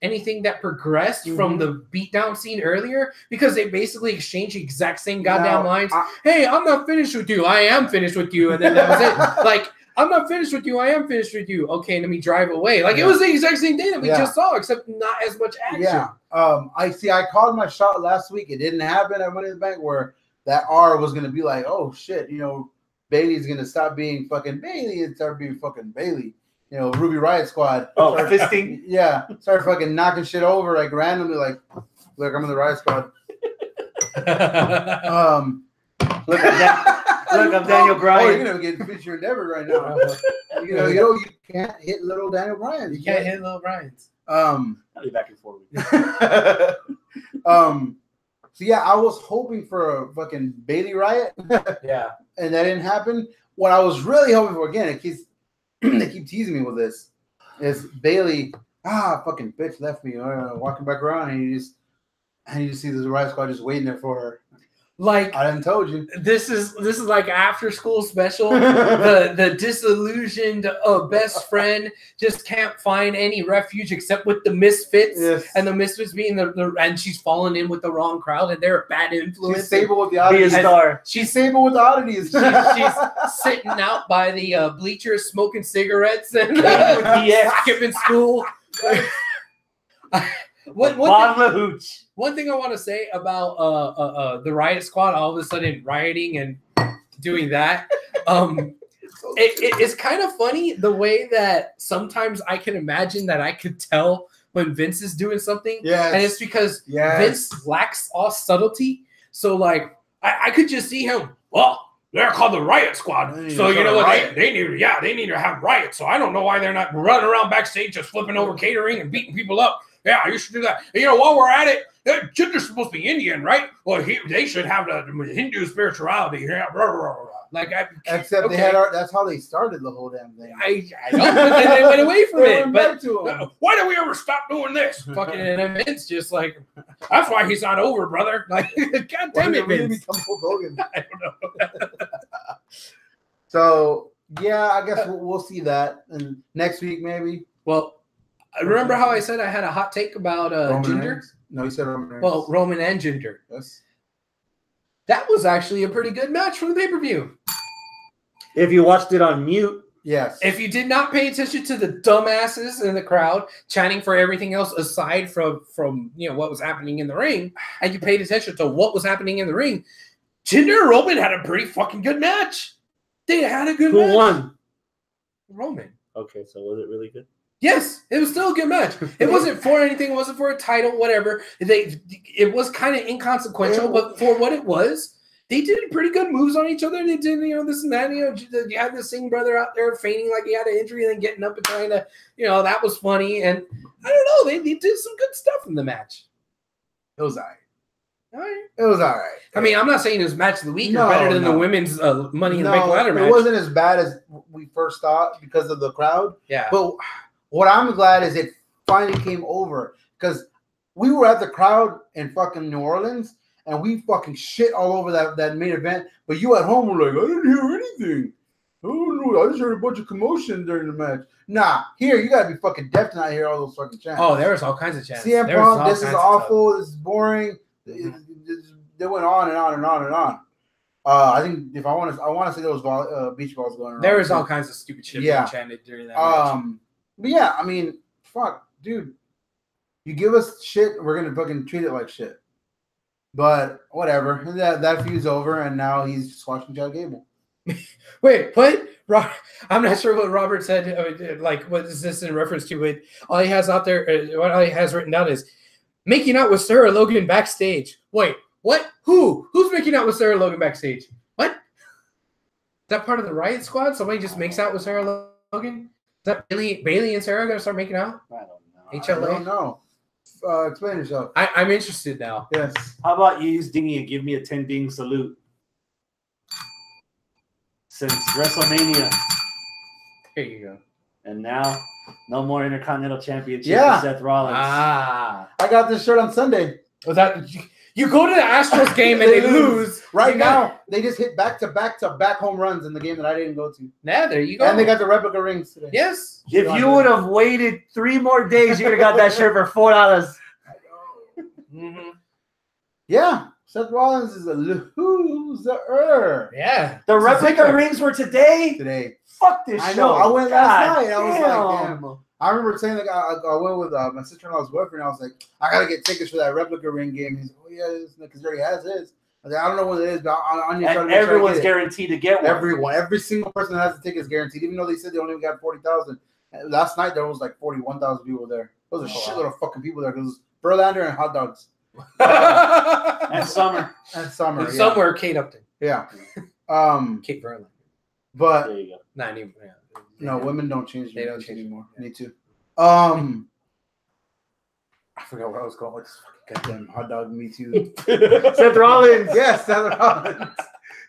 anything that progressed from the beatdown scene earlier because they basically exchanged the exact same goddamn lines. Hey, I'm not finished with you. I am finished with you. And then that was it. Like, I'm not finished with you. I am finished with you. Okay, let me drive away. Like, it was the exact same thing that we just saw, except not as much action. Yeah. I called my shot last week. It didn't happen at Money in the Bank where that R was going to be like, oh, shit, Bailey's going to stop being fucking Bailey and start being fucking Bailey. Ruby Riot Squad. Oh, fisting? Yeah. Start fucking knocking shit over, like, randomly, like, look, I'm in the Riot Squad. Look, I'm Daniel Bryan. Oh, you're going to get Fisher Endeavor right now. You can't hit little Daniel Bryan. You can't hit little Bryans. I'll be back in 4 weeks. So, yeah, I was hoping for a fucking Bailey Riot. Yeah. And that didn't happen. What I was really hoping for, again, they keep teasing me with this, is Bailey, fucking bitch left me, walking back around, and you just see this Riot Squad just waiting there for her. Like, I didn't told you. This is like after school special. the disillusioned best friend just can't find any refuge except with the misfits, and the misfits being and she's fallen in with the wrong crowd, and they're a bad influence. She's Sable with the oddities. She's Sable with the oddities. She's sitting out by the bleachers smoking cigarettes and skipping school. One thing I want to say about the Riot Squad, all of a sudden rioting and doing that. It's kind of funny the way that sometimes I can imagine that I could tell when Vince is doing something. Yes. And it's because Vince lacks all subtlety. So, like, I could just see him, well, they're called the Riot Squad. So, you know what? They need to have riots. So, I don't know why they're not running around backstage just flipping over catering and beating people up. Yeah, you should do that. And, you know, while we're at it, Jinder's supposed to be Indian, right? Well, they should have the Hindu spirituality. Yeah, blah, blah, blah, blah. Like, except they had that's how they started the whole damn thing. I know, but then they went away from it. But why do we ever stop doing this? Fucking, and Vince just like, that's why he's not over, brother. Like, God damn it, Vince. Become Hulk Hogan? I don't know. So yeah, I guess we'll see that and next week maybe. Well, remember how I said I had a hot take about Jinder? No, you said Roman. Well, Roman and Jinder. Yes. That was actually a pretty good match for the pay-per-view. If you watched it on mute. Yes. If you did not pay attention to the dumbasses in the crowd chanting for everything else aside from you know what was happening in the ring, and you paid attention to what was happening in the ring, Jinder and Roman had a pretty fucking good match. They had a good match. Who won? Roman. Okay, so was it really good? Yes, it was still a good match. It wasn't for anything. It wasn't for a title, whatever. It was kind of inconsequential, but for what it was, they did pretty good moves on each other. They did, you know, this and that. You know, you had the Singh brother out there feigning like he had an injury and then getting up and trying to, you know, that was funny. And I don't know, they did some good stuff in the match. It was all right. All right. It was all right. I mean, I'm not saying it was match of the week or better than the women's Money in the Bank ladder match. It wasn't as bad as we first thought because of the crowd. Yeah. But what I'm glad is it finally came over because we were at the crowd in fucking New Orleans and we fucking shit all over that main event. But you at home were like, I didn't hear anything. Oh no, I just heard a bunch of commotion during the match. Nah, here you gotta be fucking deaf to not hear all those fucking chants. Oh, there was all kinds of chants. CM Punk, this is awful. This is boring. They went on and on and on and on. I think if I want to say there was beach balls going around. There was all kinds of stupid shit being chanted during that match. But yeah, I mean, fuck, dude. You give us shit, we're gonna fucking treat it like shit. But whatever. That feud's over, and now he's squashing Chad Gable. Wait, what? I'm not sure what Robert said. Like, what is this in reference to? It all he has out there, what all he has written down is making out with Sarah Logan backstage. Wait, what? Who's making out with Sarah Logan backstage? What? Is that part of the Riot Squad? Somebody just makes out with Sarah Logan? Is that Bailey and Sarah gonna start making out? I don't know. HLA? I don't know. Explain yourself. I'm interested now. Yes. How about you use Dingy and give me a 10 ding salute? Since WrestleMania. There you go. And now, no more Intercontinental Championship Yeah. for Seth Rollins. Ah. I got this shirt on Sunday. Was that you go to the Astros game and they lose. Right now, they just hit back to back home runs in the game that I didn't go to. Yeah, there you go. And they got the replica rings today. Yes. If you would have waited 3 more days, you would have got that shirt for $4. Mm-hmm. Yeah. Seth Rollins is a loser. Yeah. The replica rings were today? Fuck this I show. know. I went last night. I was damn. like, damn. I remember saying, like, I went with my sister-in-law's boyfriend. I was like, I got to get tickets for that replica ring game. He's like, oh, yeah, because he already has his. I was like, I don't know what it is, but I'm trying to make everyone's sure guaranteed to get one. Every single person that has the ticket is guaranteed, even though they said they only got 40,000. Last night, there was like 41,000 people there. There was a shitload of fucking people there because it was Verlander and hot dogs. And Summer. Somewhere Kate Upton. Yeah. Kate Verlander. But there you go. Not anymore. Yeah. No, women don't change. They don't change anymore. Yeah. Me too. I forgot where I was going with this fucking goddamn hot dog. Me too. Seth Rollins. Yes, Seth Rollins.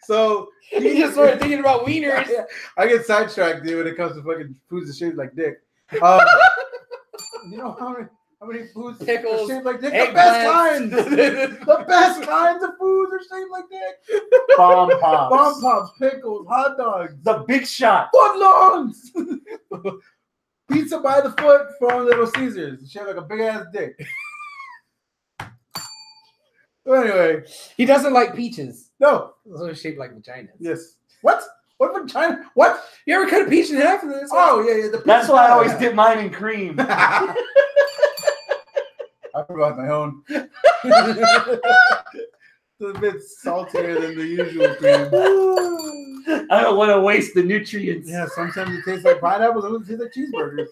So you just started thinking about wieners. Yeah, I get sidetracked, dude, when it comes to fucking foods that shaped like dick. You know how many foods Pickles, are shaped like dick? eggplants. The best kinds. The best kinds of foods are shaped like dick. Bomb Pops. Bomb Pops, pickles, hot dogs. The Big Shot. Footlongs. Pizza by the foot from Little Caesars. It's shaped like a big ass dick. So anyway, he doesn't like peaches. No, those are shaped like vaginas. Yes. What? What vagina? What? You ever cut a peach in half of this? Oh yeah. That's why I always dip mine in cream. I provide my own. It's a bit saltier than the usual cream. I don't want to waste the nutrients. Yeah, sometimes it tastes like pineapples, sometimes it tastes like cheeseburgers.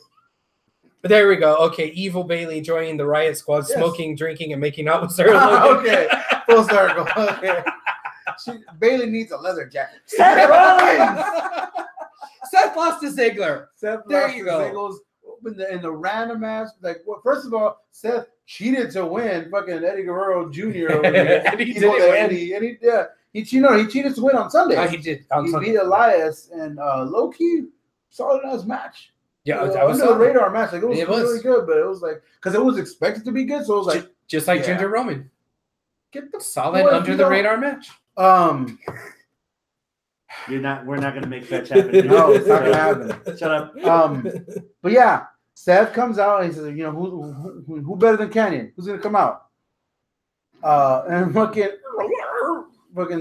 But there we go. Okay, Evil Bailey joining the Riot Squad, Yes. smoking, drinking, and making out with Sarah Logan. Okay, full circle. Okay. Bailey needs a leather jacket. Seth Rollins! Seth lost to Ziggler. Seth There lost you to go. Ziggles in the random match. Like, well, first of all, Seth cheated to win. Fucking Eddie Guerrero Jr. over there. And he He didn't pulled win. Eddie, and he cheated to win on Sunday. Oh, he did. He beat Elias and low key solid ass match. Yeah, It that was under the solid. radar match. Like it was It really was. good, but it was like because it was expected to be good. So it was like Just like yeah. Ginger Roman. get the Solid boy, under the radar match. We're not gonna make fetch happen. No, it's not gonna happen. Shut up. But yeah, Seth comes out and he says, you know, who better than Canyon? Who's gonna come out? And fucking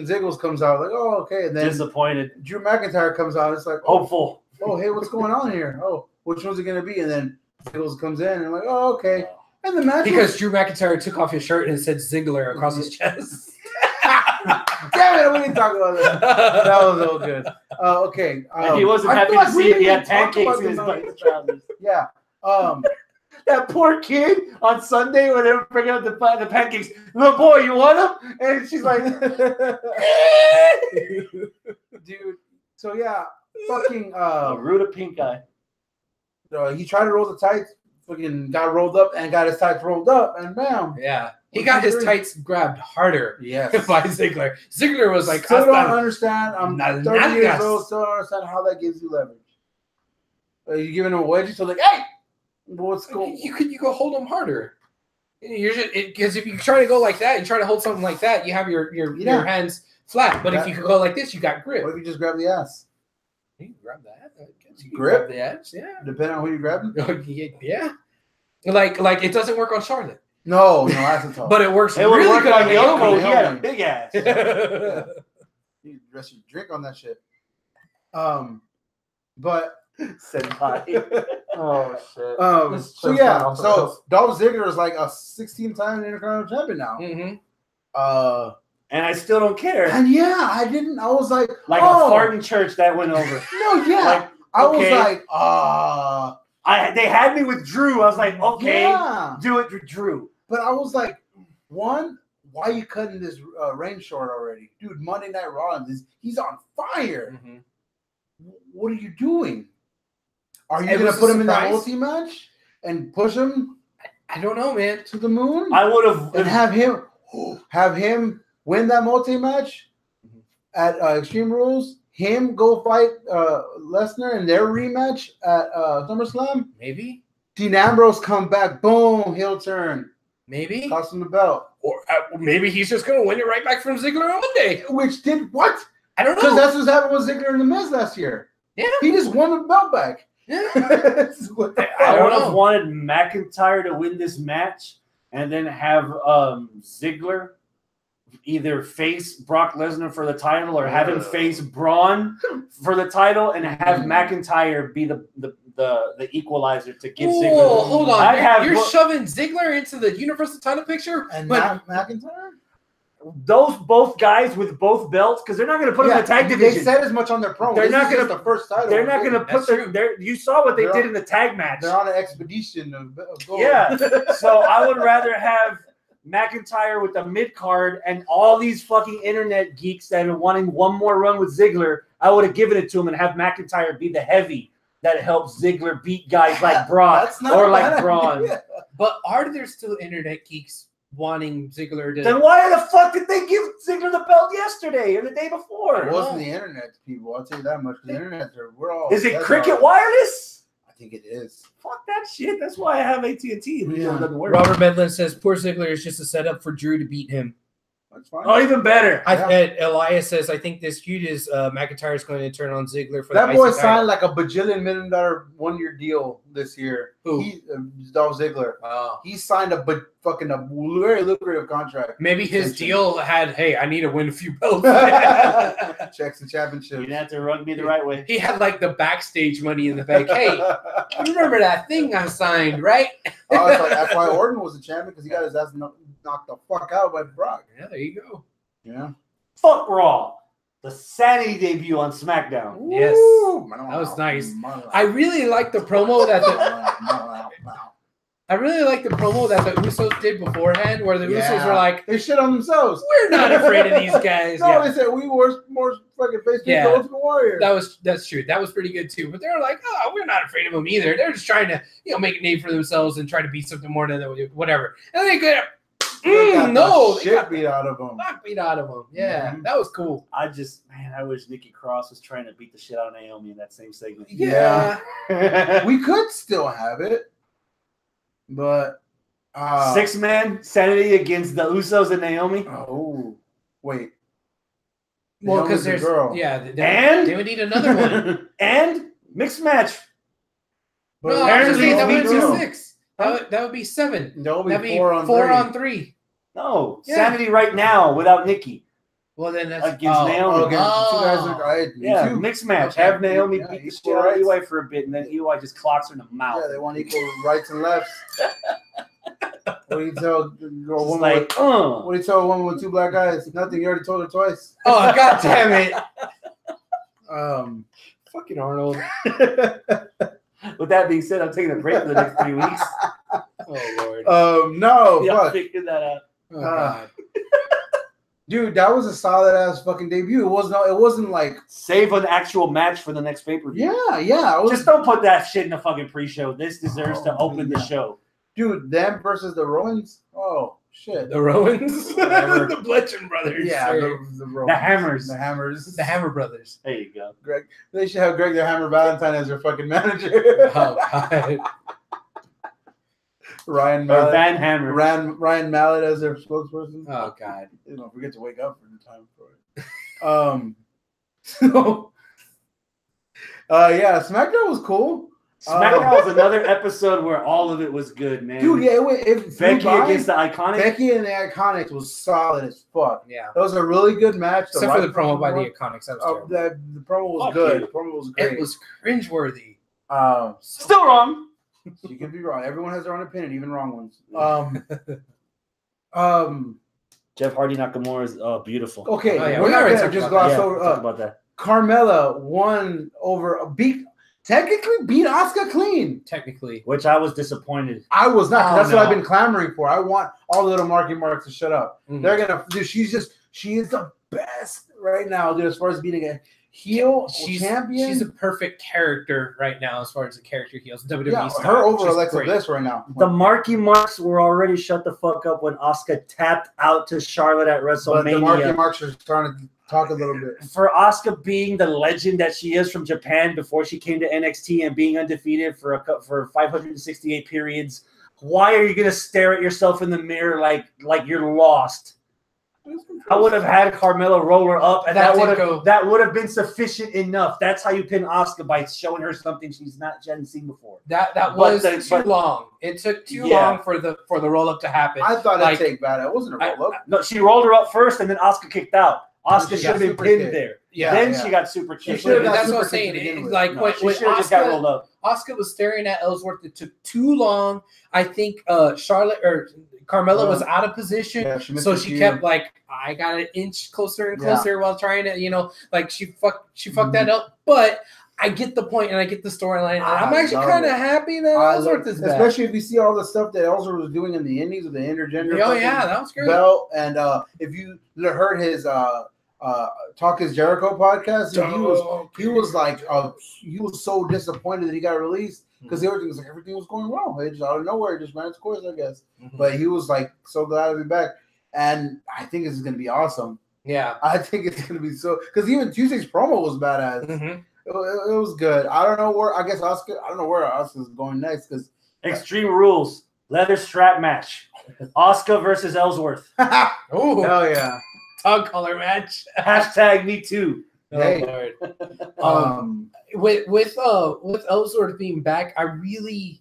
Ziggles comes out like, oh, okay. And then Disappointed. Drew McIntyre comes out. It's like, Hopeful. oh, hey, what's going on here? Oh, which one's it gonna be? And then Ziggles comes in and I'm like, oh, okay. And the match Because Drew McIntyre took off his shirt and said Ziggler across his chest. damn it, we didn't talk about that. That was all good. Okay. And he wasn't I happy feel to like we see it. He didn't had talk pancakes about in his this butt. on trousers. Yeah. That poor kid on Sunday when they were bringing up the pancakes. Little boy, you want them? And she's like, dude. So yeah, fucking rude of pink eye. he tried to roll the tights, fucking got rolled up and got his tights rolled up, and bam. Yeah. He got his tights grabbed harder Yes. by Ziggler. Ziggler was like, Still don't "Hasta understand. I'm las 30 years nalgas." old. Still don't understand how that gives you leverage. You giving him a wedgie, so like, hey, what's going? You go hold them harder. You're just because if you try to go like that, you try to hold something like that, you have your hands flat. But if you could go like this, you got grip. What if you just grab the ass? You can grab that. You can Grip? grab the edge. Yeah. Depending on who you grab. Yeah. Like it doesn't work on Charlotte, No, that's a tough. but it works It would really work good on on Yoko. Naomi. He had a big ass. You rest your drink on that shit. But Senpai. Oh shit. so yeah, so Dolph Ziggler is like a 16-time Intercontinental Champion now. Mm-hmm. And I still don't care. And yeah, I was like, Like a fart in church that went over. No, yeah. Like, I okay. was like, They had me with Drew. I was like, okay, yeah. do it, Drew. But I was like, one, why are you cutting this reign short already? Dude, Monday Night Raw, he's on fire. Mm-hmm. What are you doing? Are you It going was to a put him in that surprise. multi-match and push him I don't know, man. to the moon? I would have. And have him win that multi-match at Extreme Rules, him go fight Lesnar in their rematch at SummerSlam, Maybe. Dean Ambrose come back, boom, heel turn, Maybe. cost him the belt. Or maybe he's just going to win it right back from Ziggler on Monday. Which did what? I don't Because know. that's what's happened with Ziggler and The Miz last year. Yeah. He just won the belt back. Yeah. What the I don't would know. have wanted McIntyre to win this match and then have Ziggler either face Brock Lesnar for the title or have him face Braun for the title and have McIntyre be the equalizer to give Whoa, Ziggler. hold on. I'd have You're shoving Ziggler into the Universal title picture? And But McIntyre? those both guys with both belts because they're not going to put them in the tag division. They said as much on their promo. They're This not is gonna- just the first title. They're not going to put That's their. You saw what they They're did on- in the tag match. They're on an expedition of gold. Yeah. So I would rather have McIntyre with the mid card and all these fucking internet geeks that are wanting one more run with Ziggler. I would have given it to him and have McIntyre be the heavy that helps Ziggler beat guys like Brock That's not or a like bad Braun. idea. But are there still internet geeks wanting Ziggler to? Then why the fuck did they give Ziggler the belt yesterday or the day before? It wasn't the internet, people. I'll tell you that much. The internet, we're all. Is it that's Cricket all- Wireless? I think it is. Fuck that shit. That's why I have AT&T. It Yeah. doesn't work. Robert Medlin says poor Ziggler is just a setup for Drew to beat him. That's fine. Oh, even better. Elias says I think this feud is McIntyre is going to turn on Ziggler for That the boy IC title. signed like $1 bajillion million 1-year deal this year. Who? Dolph Ziggler. Oh. He signed a very lucrative contract. Maybe his Extension. deal had, hey, I need to win a few belts. Checks and championships. You're gonna have to rug me the right way. He had like the backstage money in the bank. Hey, you remember that thing I signed, right? Oh, it's like that's why Orton was the champion because he got his ass knocked the fuck out by Brock. Yeah, there you go. Yeah. Fuck Raw. The Sanity debut on SmackDown. Yes, that was nice. I really like the promo that the Usos did beforehand, where the Usos were like, they shit on themselves. We're not afraid of these guys. No, they said we were more fucking face the Ultimate Warrior. That's true. That was pretty good too. But they were like, oh, we're not afraid of them either. They're just trying to, make a name for themselves and try to be something more than whatever. And they got beat out of them. Beat out of them. Yeah, that was cool. I wish Nikki Cross was trying to beat the shit out of Naomi in that same segment. Yeah. We could still have it, but 6-man Sanity against the Usos and Naomi. Oh, wait. Well, because there's girl. They would need another one and mixed match. But no, apparently that would be 6. That would be 7. That'd be 4 on 3. No, Sanity right now without Nikki. Well, then that's against Naomi. Mixed match. Okay. Have Naomi beat the shit out of EY for a bit, and then EY just clocks her in the mouth. Yeah, they want equal rights and lefts. What do you tell a woman? What do you tell a woman with 2 black eyes? Nothing. You already told her twice. Oh, god damn it! Fucking Arnold. With that being said, I'm taking a break for the next 3 weeks. Oh Lord. No. Yeah, figure that out. Oh god. Dude, that was a solid ass fucking debut. It wasn't like save an actual match for the next pay-per-view. Yeah. Just don't put that shit in the fucking pre-show. This deserves to open the show. Dude, them versus the Rowans? Oh shit. The Rowans? The Bludgeon Brothers. Yeah, the Hammers. The Hammers. The Hammer Brothers. There you go. Greg. They should have Greg the Hammer Valentine as their fucking manager. Oh god. Ryan Mallet. Van Hammer. Ryan Mallet as their spokesperson. Oh god. Forget to wake up for the time for it. SmackDown was cool. SmackDown was another episode where all of it was good, man. Dude, yeah, Becky against the Iconics. Becky and the Iconics was solid as fuck. Yeah, that was a really good match. Except for the promo by the Iconics, that was the promo was good. The promo was great. It was cringeworthy. Still wrong. You can be wrong. Everyone has their own opinion, even wrong ones. Jeff Hardy Nakamura is beautiful. Okay, we're not gonna just gloss over. Talk about that. Carmella won over technically beat Asuka clean. Technically, which I was disappointed. I was not. That's what I've been clamoring for. I want all the little Marky Marks to shut up. Mm-hmm. They're gonna. Dude, she is the best right now, dude. As far as beating a heel champion, she's a perfect character right now. As far as the character heels, WWE style. Her over Alexa Bliss right now. The Marky Marks were already shut the fuck up when Asuka tapped out to Charlotte at WrestleMania. But the Marky Marks are starting to talk a little bit. For Asuka being the legend that she is from Japan before she came to NXT and being undefeated for 568 periods, why are you gonna stare at yourself in the mirror like you're lost? I would have had Carmella roll her up, and that would have been sufficient enough. That's how you pin Asuka, by showing her something she hadn't seen before. That was too long. It took too long for the roll up to happen. I thought it'd take that. It wasn't a roll up. No, she rolled her up first, and then Asuka kicked out. Asuka should have been pinned there. Yeah, then she got super kicked. That's what I'm saying. Like when just got rolled up. Asuka was staring at Ellsworth. It took too long. I think Charlotte or Carmella was out of position, so she kept I got an inch closer and closer while trying to, she fucked that up. But I get the point and I get the storyline. And I'm actually kind of happy that Ellsworth is back. Especially if you see all the stuff that Ellsworth was doing in the Indies with the intergender. Oh yeah, that was great. Belt, and if you heard his Talk Is Jericho podcast, he was so disappointed that he got released because everything was going well. It just out of nowhere, it just ran its course, I guess. Mm-hmm. But he was so glad to be back, and I think it's going to be awesome. Yeah, I think it's going to be because even Tuesday's promo was badass. Mm-hmm. It was good. I don't know where. I guess Asuka. I don't know where Asuka's going next because Extreme Rules leather strap match. Asuka versus Ellsworth. Oh hell yeah! Dog collar match. # me too. Hey. Lord. With Ellsworth being back, I really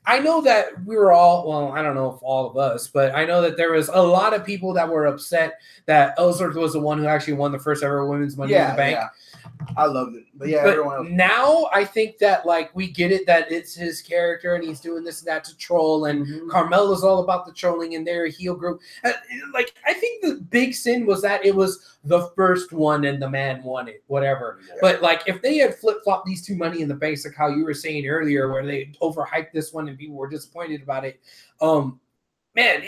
I know that we were all, well, I don't know if all of us, but I know that there was a lot of people that were upset that Ellsworth was the one who actually won the first ever women's Money in the Bank. Yeah. I loved it. But yeah, but everyone else. now I think that like we get it that it's his character and he's doing this and that to troll, and Carmella's all about the trolling and they're a heel group. Like I think the big sin was that it was the first one and the man won it, whatever. Yeah. But like if they had flip-flopped these two Money in the Banks, like how you were saying earlier, where they overhyped this one and people were disappointed about it, man,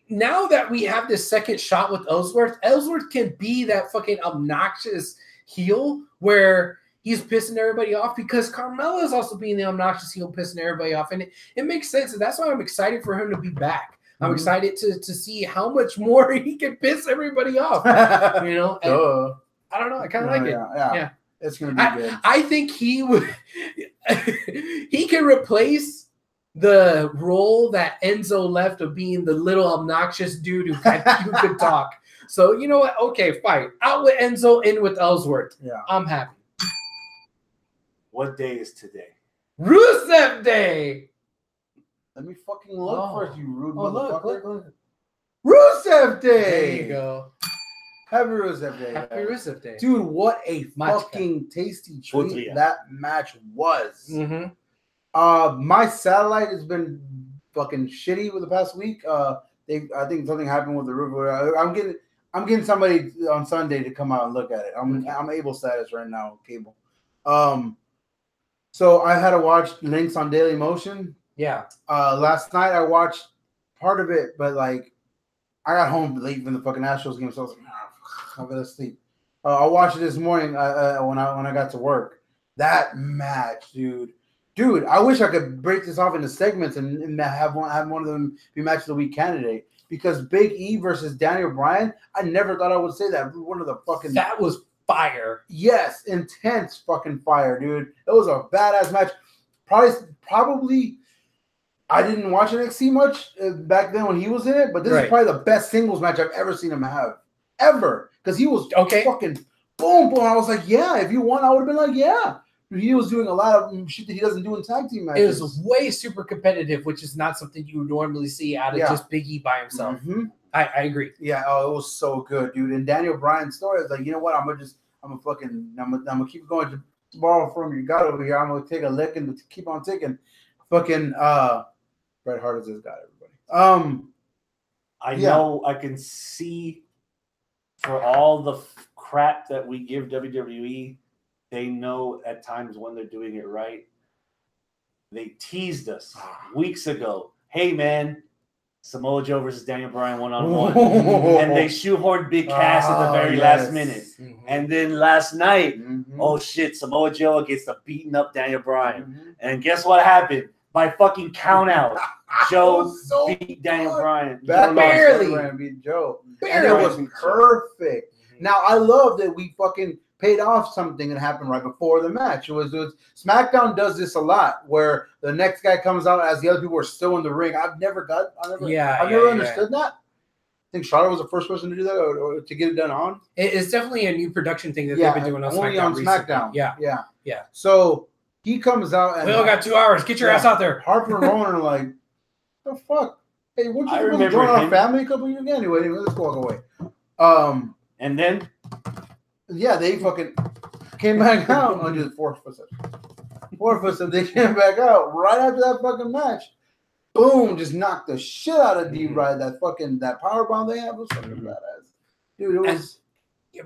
now that we have this second shot with Ellsworth can be that fucking obnoxious heel where he's pissing everybody off, because Carmella is also being the obnoxious heel pissing everybody off. And it makes sense. And that's why I'm excited for him to be back. I'm excited to see how much more he can piss everybody off. You know? And I don't know. I kind of like it. Yeah. It's going to be good. I think he can replace the role that Enzo left of being the little obnoxious dude who could talk. So, you know what? Okay, fine. Out with Enzo, in with Ellsworth. Yeah. I'm happy. What day is today? Rusev Day. Let me fucking look first, you rude motherfucker. Look. Rusev Day. There you go. Happy Rusev Day. Happy Rusev Day. Dude, what a fucking tasty treat that match was. My satellite has been fucking shitty with the past week. I think something happened with the roof. I'm getting somebody on Sunday to come out and look at it. I'm able status right now, cable. So I had to watch links on Daily Motion. Yeah. Last night I watched part of it, but like I got home late from the fucking Astros game, so I was like, I'm gonna sleep. I watched it this morning when I got to work. That match, dude. I wish I could break this off into segments and have one of them be match of the week candidate. Because Big E versus Daniel Bryan, I never thought I would say that. One of the fucking that was fire. Yes, intense fucking fire, dude. It was a badass match. Probably. I didn't watch NXT much back then when he was in it, but this is probably the best singles match I've ever seen him have. Ever. Because he was fucking boom, boom. I was like, yeah, if you won, I would have been like, yeah. He was doing a lot of shit that he doesn't do in tag team matches. It was way super competitive, which is not something you would normally see out of just Big E by himself. I agree. Yeah, it was so good, dude. And Daniel Bryan's story is like, you know what? I'm gonna keep going to borrow from you got over here. I'm gonna take a lick and keep on taking. Fucking Bret Hart is this guy, everybody. I know I can see for all the crap that we give WWE, they know at times when they're doing it right. They teased us weeks ago. Hey, man, Samoa Joe versus Daniel Bryan one-on-one. And they shoehorned Big Cass at the very last minute. And then last night, oh, shit, Samoa Joe gets the beaten up Daniel Bryan. And guess what happened? By fucking count out, Joe beat Daniel Bryan. Barely. Beat Joe. And it was perfect. Now, I love that we fucking paid off something that happened right before the match. It was SmackDown does this a lot, where the next guy comes out as the other people are still in the ring. I've never understood that. I think Charlotte was the first person to do that, or to get it done on. It's definitely a new production thing that they've been doing on only SmackDown. Yeah. So he comes out and we all got 2 hours. Get your ass out there. Harper and Rowan are like, the fuck? Hey, weren't you supposed to join our family a couple years ago? Anyway, let's walk away. And then they fucking came back out on the fourth footstep. They came back out right after that fucking match. Boom, just knocked the shit out of D-Ride. That power bomb they have was fucking badass. Dude, it was.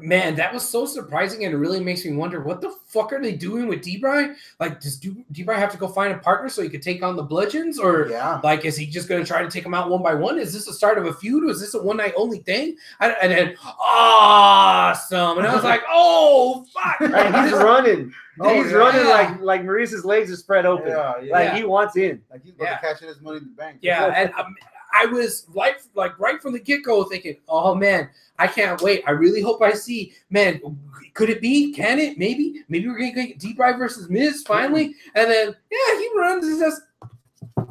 Man, that was so surprising, and it really makes me wonder what the fuck are they doing with D-Bry? Like, does D-Bry have to go find a partner so he could take on the Bludgeons, or like, is he just going to try to take them out one by one? Is this the start of a feud? Is this a one night only thing? And then awesome, and I was like, oh fuck, right, he's running. He's running like Maurice's legs are spread open. He wants in. Like he's about to cash in his money in the bank. Yeah, and I was like right from the get-go thinking, oh man, I can't wait. I really hope I see, man, could it be? Can it? Maybe we're gonna get D-Bry versus Miz finally. And then he runs his ass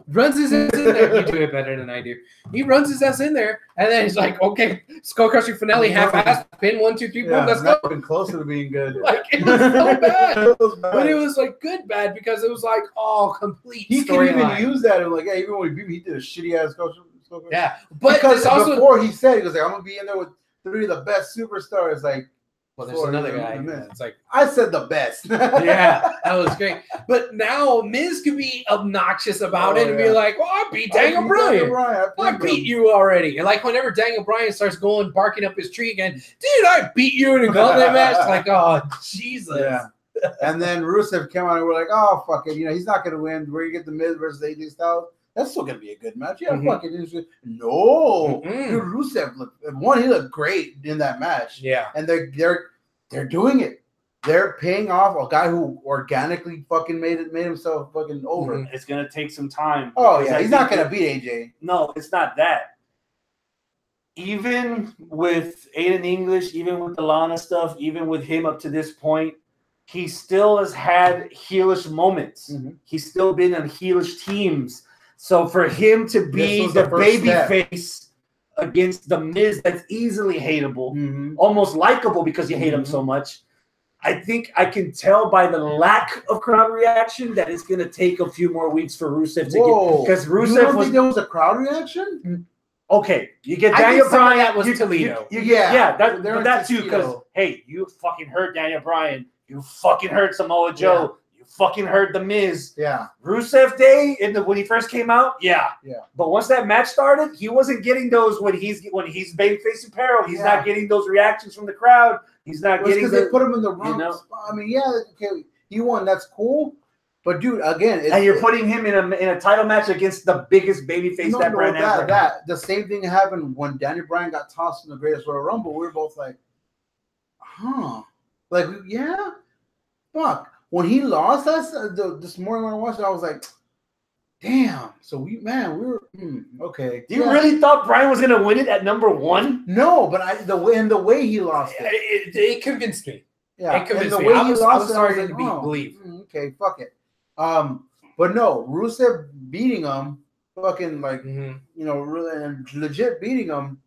in there. You do it better than I do. He runs his ass in there, and then he's like, okay, skull crushing finale, half-ass, pin 1, 2, 3, boom, let's go. Been closer to being good. Like it was so bad. But it was like good bad, because it was like complete. He could even use that and like, hey, even when he beat me, he did a shitty ass skull. Yeah, but because also, before he said, he was like, I'm gonna be in there with 3 of the best superstars. Like, Well, there's another guy. It's like I said the best. yeah, that was great. But now Miz could be obnoxious about it and be like, "Well, I beat Daniel Bryan. I beat you already." And like whenever Daniel Bryan starts going barking up his tree again, dude, I beat you in a gauntlet match. Like, oh Jesus. Yeah. And then Rusev came out and we're like, oh fuck it, he's not gonna win. Where you get the Miz versus AJ Styles? That's still gonna be a good match. Yeah, fuck it. No, dude, Rusev he looked great in that match. Yeah, and they're doing it. They're paying off a guy who organically fucking made himself fucking over. It's gonna take some time. Oh yeah, he's not gonna beat AJ. No, it's not that. Even with Aiden English, even with the Lana stuff, even with him up to this point, he still has had heelish moments. He's still been on heelish teams. So for him to be the baby face against the Miz, that's easily hateable, almost likable because you hate him so much. I think I can tell by the lack of crowd reaction that it's going to take a few more weeks for Rusev to get, because Rusev you don't think there was a crowd reaction? Okay, you get Daniel Bryan. That was Toledo. That too. Because hey, you fucking heard Daniel Bryan. You fucking heard Samoa Joe. You fucking heard The Miz. Yeah. Rusev Day when he first came out. Yeah. Yeah. But once that match started, he wasn't getting those when he's babyface apparel. He's not getting those reactions from the crowd. He's not getting because they put him in the wrong spot. I mean, yeah, okay, he won. That's cool. But dude, again, and you're putting him in a title match against the biggest babyface that Bryan ever had. The same thing happened when Daniel Bryan got tossed in the Greatest Royal Rumble. We were both like, huh. Like, yeah, fuck. When he lost us this morning when I watched it, I was like, damn. So we were okay. You really thought Bryan was gonna win it at number 1? No, but the way he lost it convinced me. Yeah, it convinced and the me. way I was starting to believe. Okay, fuck it. But no, Rusev beating him, fucking like really and legit beating him.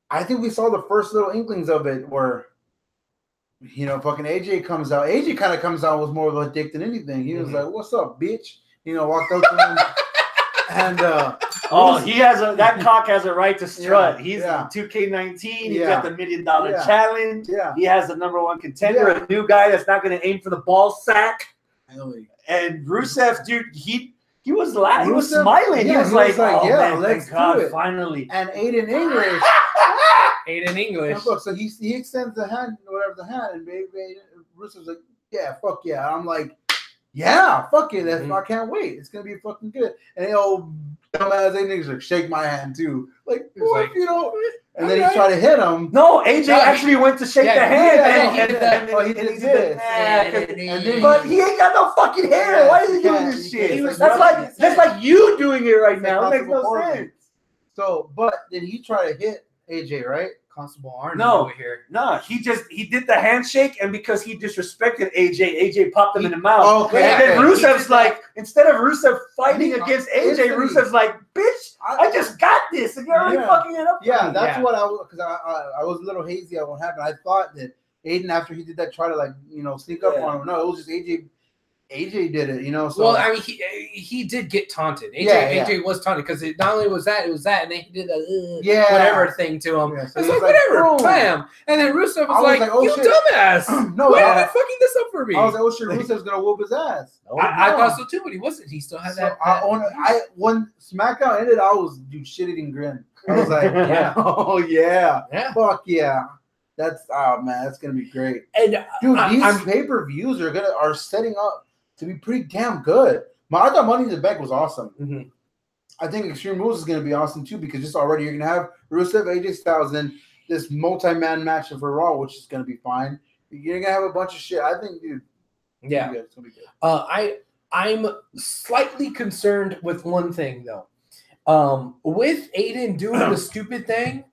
I think we saw the first little inklings of it where. Fucking AJ comes out. AJ kind of comes out was more of a dick than anything. He was like, "What's up, bitch?" Walked up to him, and that cock has a right to strut. He's in 2K19. He's got the $1 million challenge. Yeah, he has the #1 contender, a new guy that's not going to aim for the ball sack. And Rusev, dude, he was laughing. He was smiling. Yeah, he was like, "Oh yeah, man, let's thank God, do it." finally. And Aiden English. Aiden English. So he extends the hand, and baby Rusev's like, yeah, fuck yeah. I'm like, yeah, fuck it. I can't wait. It's gonna be fucking good. And the old dumbass Aiden English like, shake my hand too. Like, what, And then he tried to hit him. No, AJ actually went to shake the hand. He did this. But he ain't got no fucking hair. Why is he doing this shit? That's like you doing it right now. It makes no sense. So, but did he try to hit AJ, right? Constable Arnold over here. No, he did the handshake, and because he disrespected AJ popped him in the mouth. Okay. And then Rusev's like, instead of Rusev fighting against AJ, Rusev's like, bitch, I just got this, and you're already fucking it up. Yeah, that's what I was, because I was a little hazy on what happened. I thought that Aiden, after he did that, try to sneak up on him. No, it was just AJ. AJ did it, So, well, I mean, he did get taunted. AJ was taunted because not only was that, it was that, and then he did the whatever thing to him. Yeah, so it's like whatever, bam. And then Rusev was like, oh, "You shit. Dumbass! No, why are you fucking this up for me?" I was like, "Oh shit, Rusev's gonna whoop his ass." I thought so too, but he wasn't. He still had that. When SmackDown ended, I was shit-eating grin. I was like, "Oh yeah, fuck yeah." That's that's gonna be great. And dude, these pay-per-views are setting up to be pretty damn good. I thought Money in the Bank was awesome. I think Extreme Rules is going to be awesome too, because just already you're going to have Rusev, AJ Styles, and this multi-man match for Raw, which is going to be fine. You're going to have a bunch of shit. I think, dude. Yeah, it's going to be good. I'm slightly concerned with one thing though. With Aiden doing the stupid thing,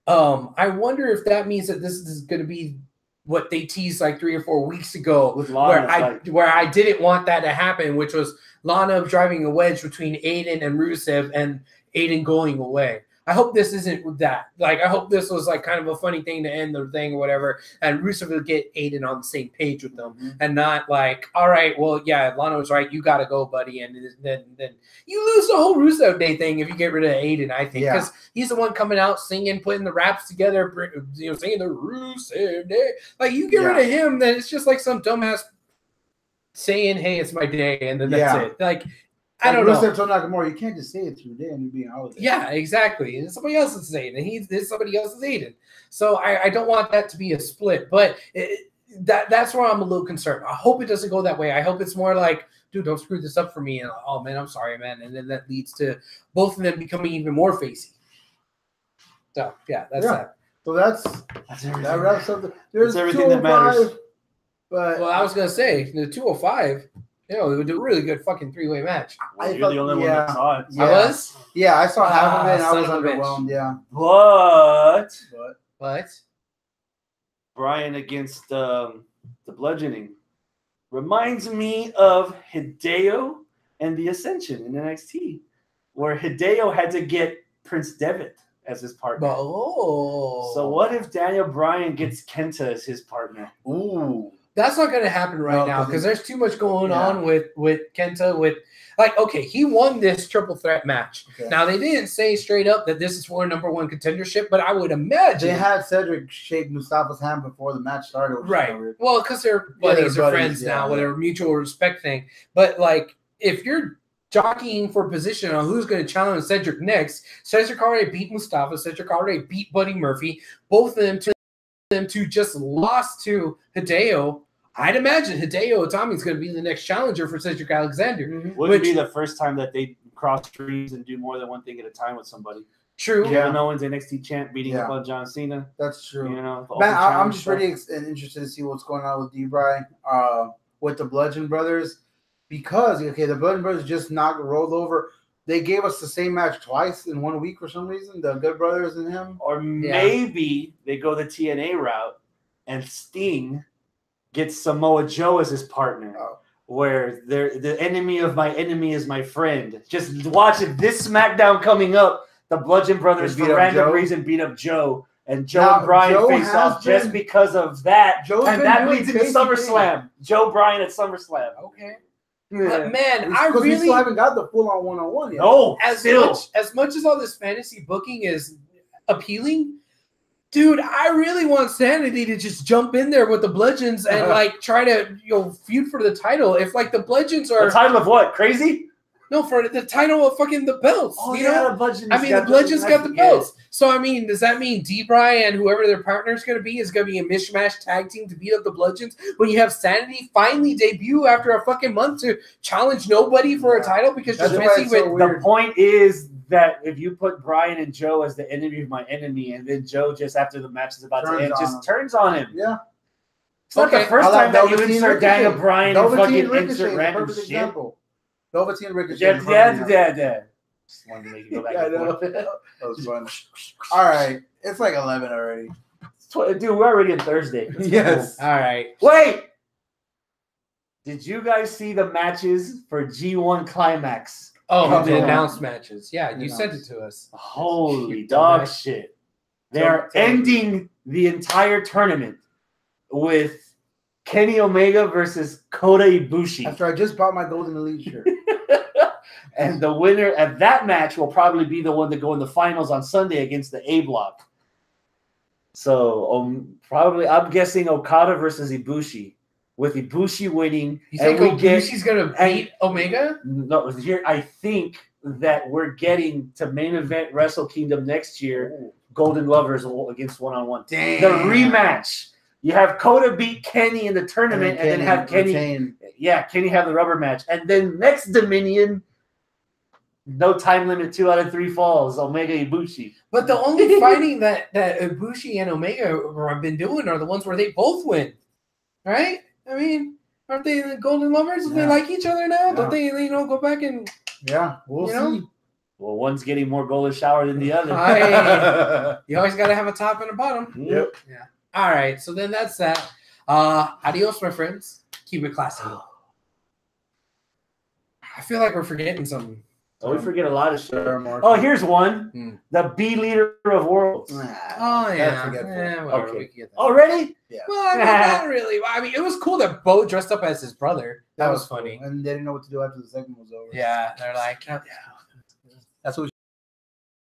I wonder if that means that this is going to be what they teased like 3 or 4 weeks ago, with Lana, where I didn't want that to happen, which was Lana driving a wedge between Aiden and Rusev and Aiden going away. I hope this isn't that. Like, I hope this was like kind of a funny thing to end the thing or whatever. And Rusev will get Aiden on the same page with them and not like, all right, well, yeah, Lana's right. You got to go, buddy. And then you lose the whole Rusev Day thing if you get rid of Aiden, I think, because he's the one coming out singing, putting the raps together, you know, singing the Rusev Day. Like, you get rid of him, then it's just like some dumbass saying, hey, it's my day, and then that's it. Like, I don't know. Rusev told Nakamura, you can't just say it's your day and you being holiday. Yeah, exactly. And somebody else is Aiden, and somebody else is Aiden. So I don't want that to be a split, but that's where I'm a little concerned. I hope it doesn't go that way. I hope it's more like, dude, don't screw this up for me. And oh man, I'm sorry, man. And then that leads to both of them becoming even more facey. So yeah, that's that. So that wraps up. There's everything that matters. But well, I was gonna say the 205. You know, it would do a really good fucking three-way match. Well, you're the only one that saw it. Yeah. I was? Yeah, I saw half of it and I was underwhelmed. Yeah. But Brian against the bludgeoning reminds me of Hideo and the Ascension in NXT, where Hideo had to get Prince Devitt as his partner. Oh. So what if Daniel Bryan gets Kenta as his partner? Ooh. That's not going to happen right now because there's too much going on with Kenta. Like, okay, he won this triple threat match. Okay. Now, they didn't say straight up that this is for number one contendership, but I would imagine. They had Cedric shake Mustafa's hand before the match started. Right. Well, because they're buddies or friends now, whatever, mutual respect thing. But, like, if you're jockeying for position on who's going to challenge Cedric next, Cedric already beat Mustafa. Cedric already beat Buddy Murphy. Both of them two just lost to Hideo. I'd imagine Hideo Itami is going to be the next challenger for Cedric Alexander. Would it be the first time that they cross streams and do more than one thing at a time with somebody? True. Kevin Owens, NXT champ, beating up on John Cena. That's true. You know, man, I'm just pretty interested to see what's going on with D-Bry, with the Bludgeon Brothers, because the Bludgeon Brothers just rolled over. They gave us the same match twice in 1 week for some reason. The Good Brothers and him, or maybe they go the TNA route and Sting gets Samoa Joe as his partner, where the enemy of my enemy is my friend. Just watch it. This SmackDown coming up, the Bludgeon Brothers for random reason beat up Joe, and Joe and Bryan face off just because of that. And that leads into SummerSlam. Joe Bryan at SummerSlam. Okay. But man, we still haven't got the full-on one-on-one yet. No, as much as all this fantasy booking is appealing, dude, I really want Sanity to just jump in there with the Bludgeons and like try to feud for the title. If like the Bludgeons are the title of what? Crazy? No, for the title of fucking the belts. Oh, you know? The Bludgeons. I mean, the Bludgeons got the belts. So I mean, does that mean D-Bry and whoever their partner is going to be a mishmash tag team to beat up the Bludgeons when you have Sanity finally debut after a fucking month to challenge nobody for a title because you're busy with the point is that if you put Bryan and Joe as the enemy of my enemy, and then Joe just after the match is about to end just turns on him. Yeah. It's not the first time that you insert Daniel Bryan and fucking insert random shit. Example. Velveteen Ricochet. Yeah. Just wanted to make you go back and forth. That was fun. All right. It's like 11 already. Dude, we're already on Thursday. Yes. Cool. All right. Wait. Did you guys see the matches for G1 Climax? Oh, the announced matches. Yeah, you sent it to us. Holy dog shit. They're ending the entire tournament with Kenny Omega versus Kota Ibushi. After I just bought my Golden Elite shirt. And the winner at that match will probably be the one to go in the finals on Sunday against the A Block. So probably, I'm guessing Okada versus Ibushi, with Ibushi winning. You think Ibushi's going to beat Omega? No, here I think that we're getting to main event Wrestle Kingdom next year. Golden Lovers against one-on-one. Damn. The rematch. You have Kota beat Kenny in the tournament, and then have Kenny have the rubber match, and then next Dominion. No time limit, 2 out of 3 falls. Omega Ibushi. But the only fighting that Ibushi and Omega have been doing are the ones where they both win, right? I mean, aren't they the Golden Lovers? Yeah. They like each other now. Yeah. Don't they? Go back and we'll see. Well, one's getting more golden shower than the other. You always got to have a top and a bottom. Yep. Yeah. All right. So then that's that. Adios, my friends. Keep it classy. I feel like we're forgetting something. Oh, we forget a lot of shit. Mark. Oh, here's one. The B leader of worlds. Oh yeah. Okay. We can get that. Already? Yeah. Well, I mean, not really. I mean, it was cool that Bo dressed up as his brother. That was funny. Cool. And they didn't know what to do after the segment was over. Yeah, they're like, That's what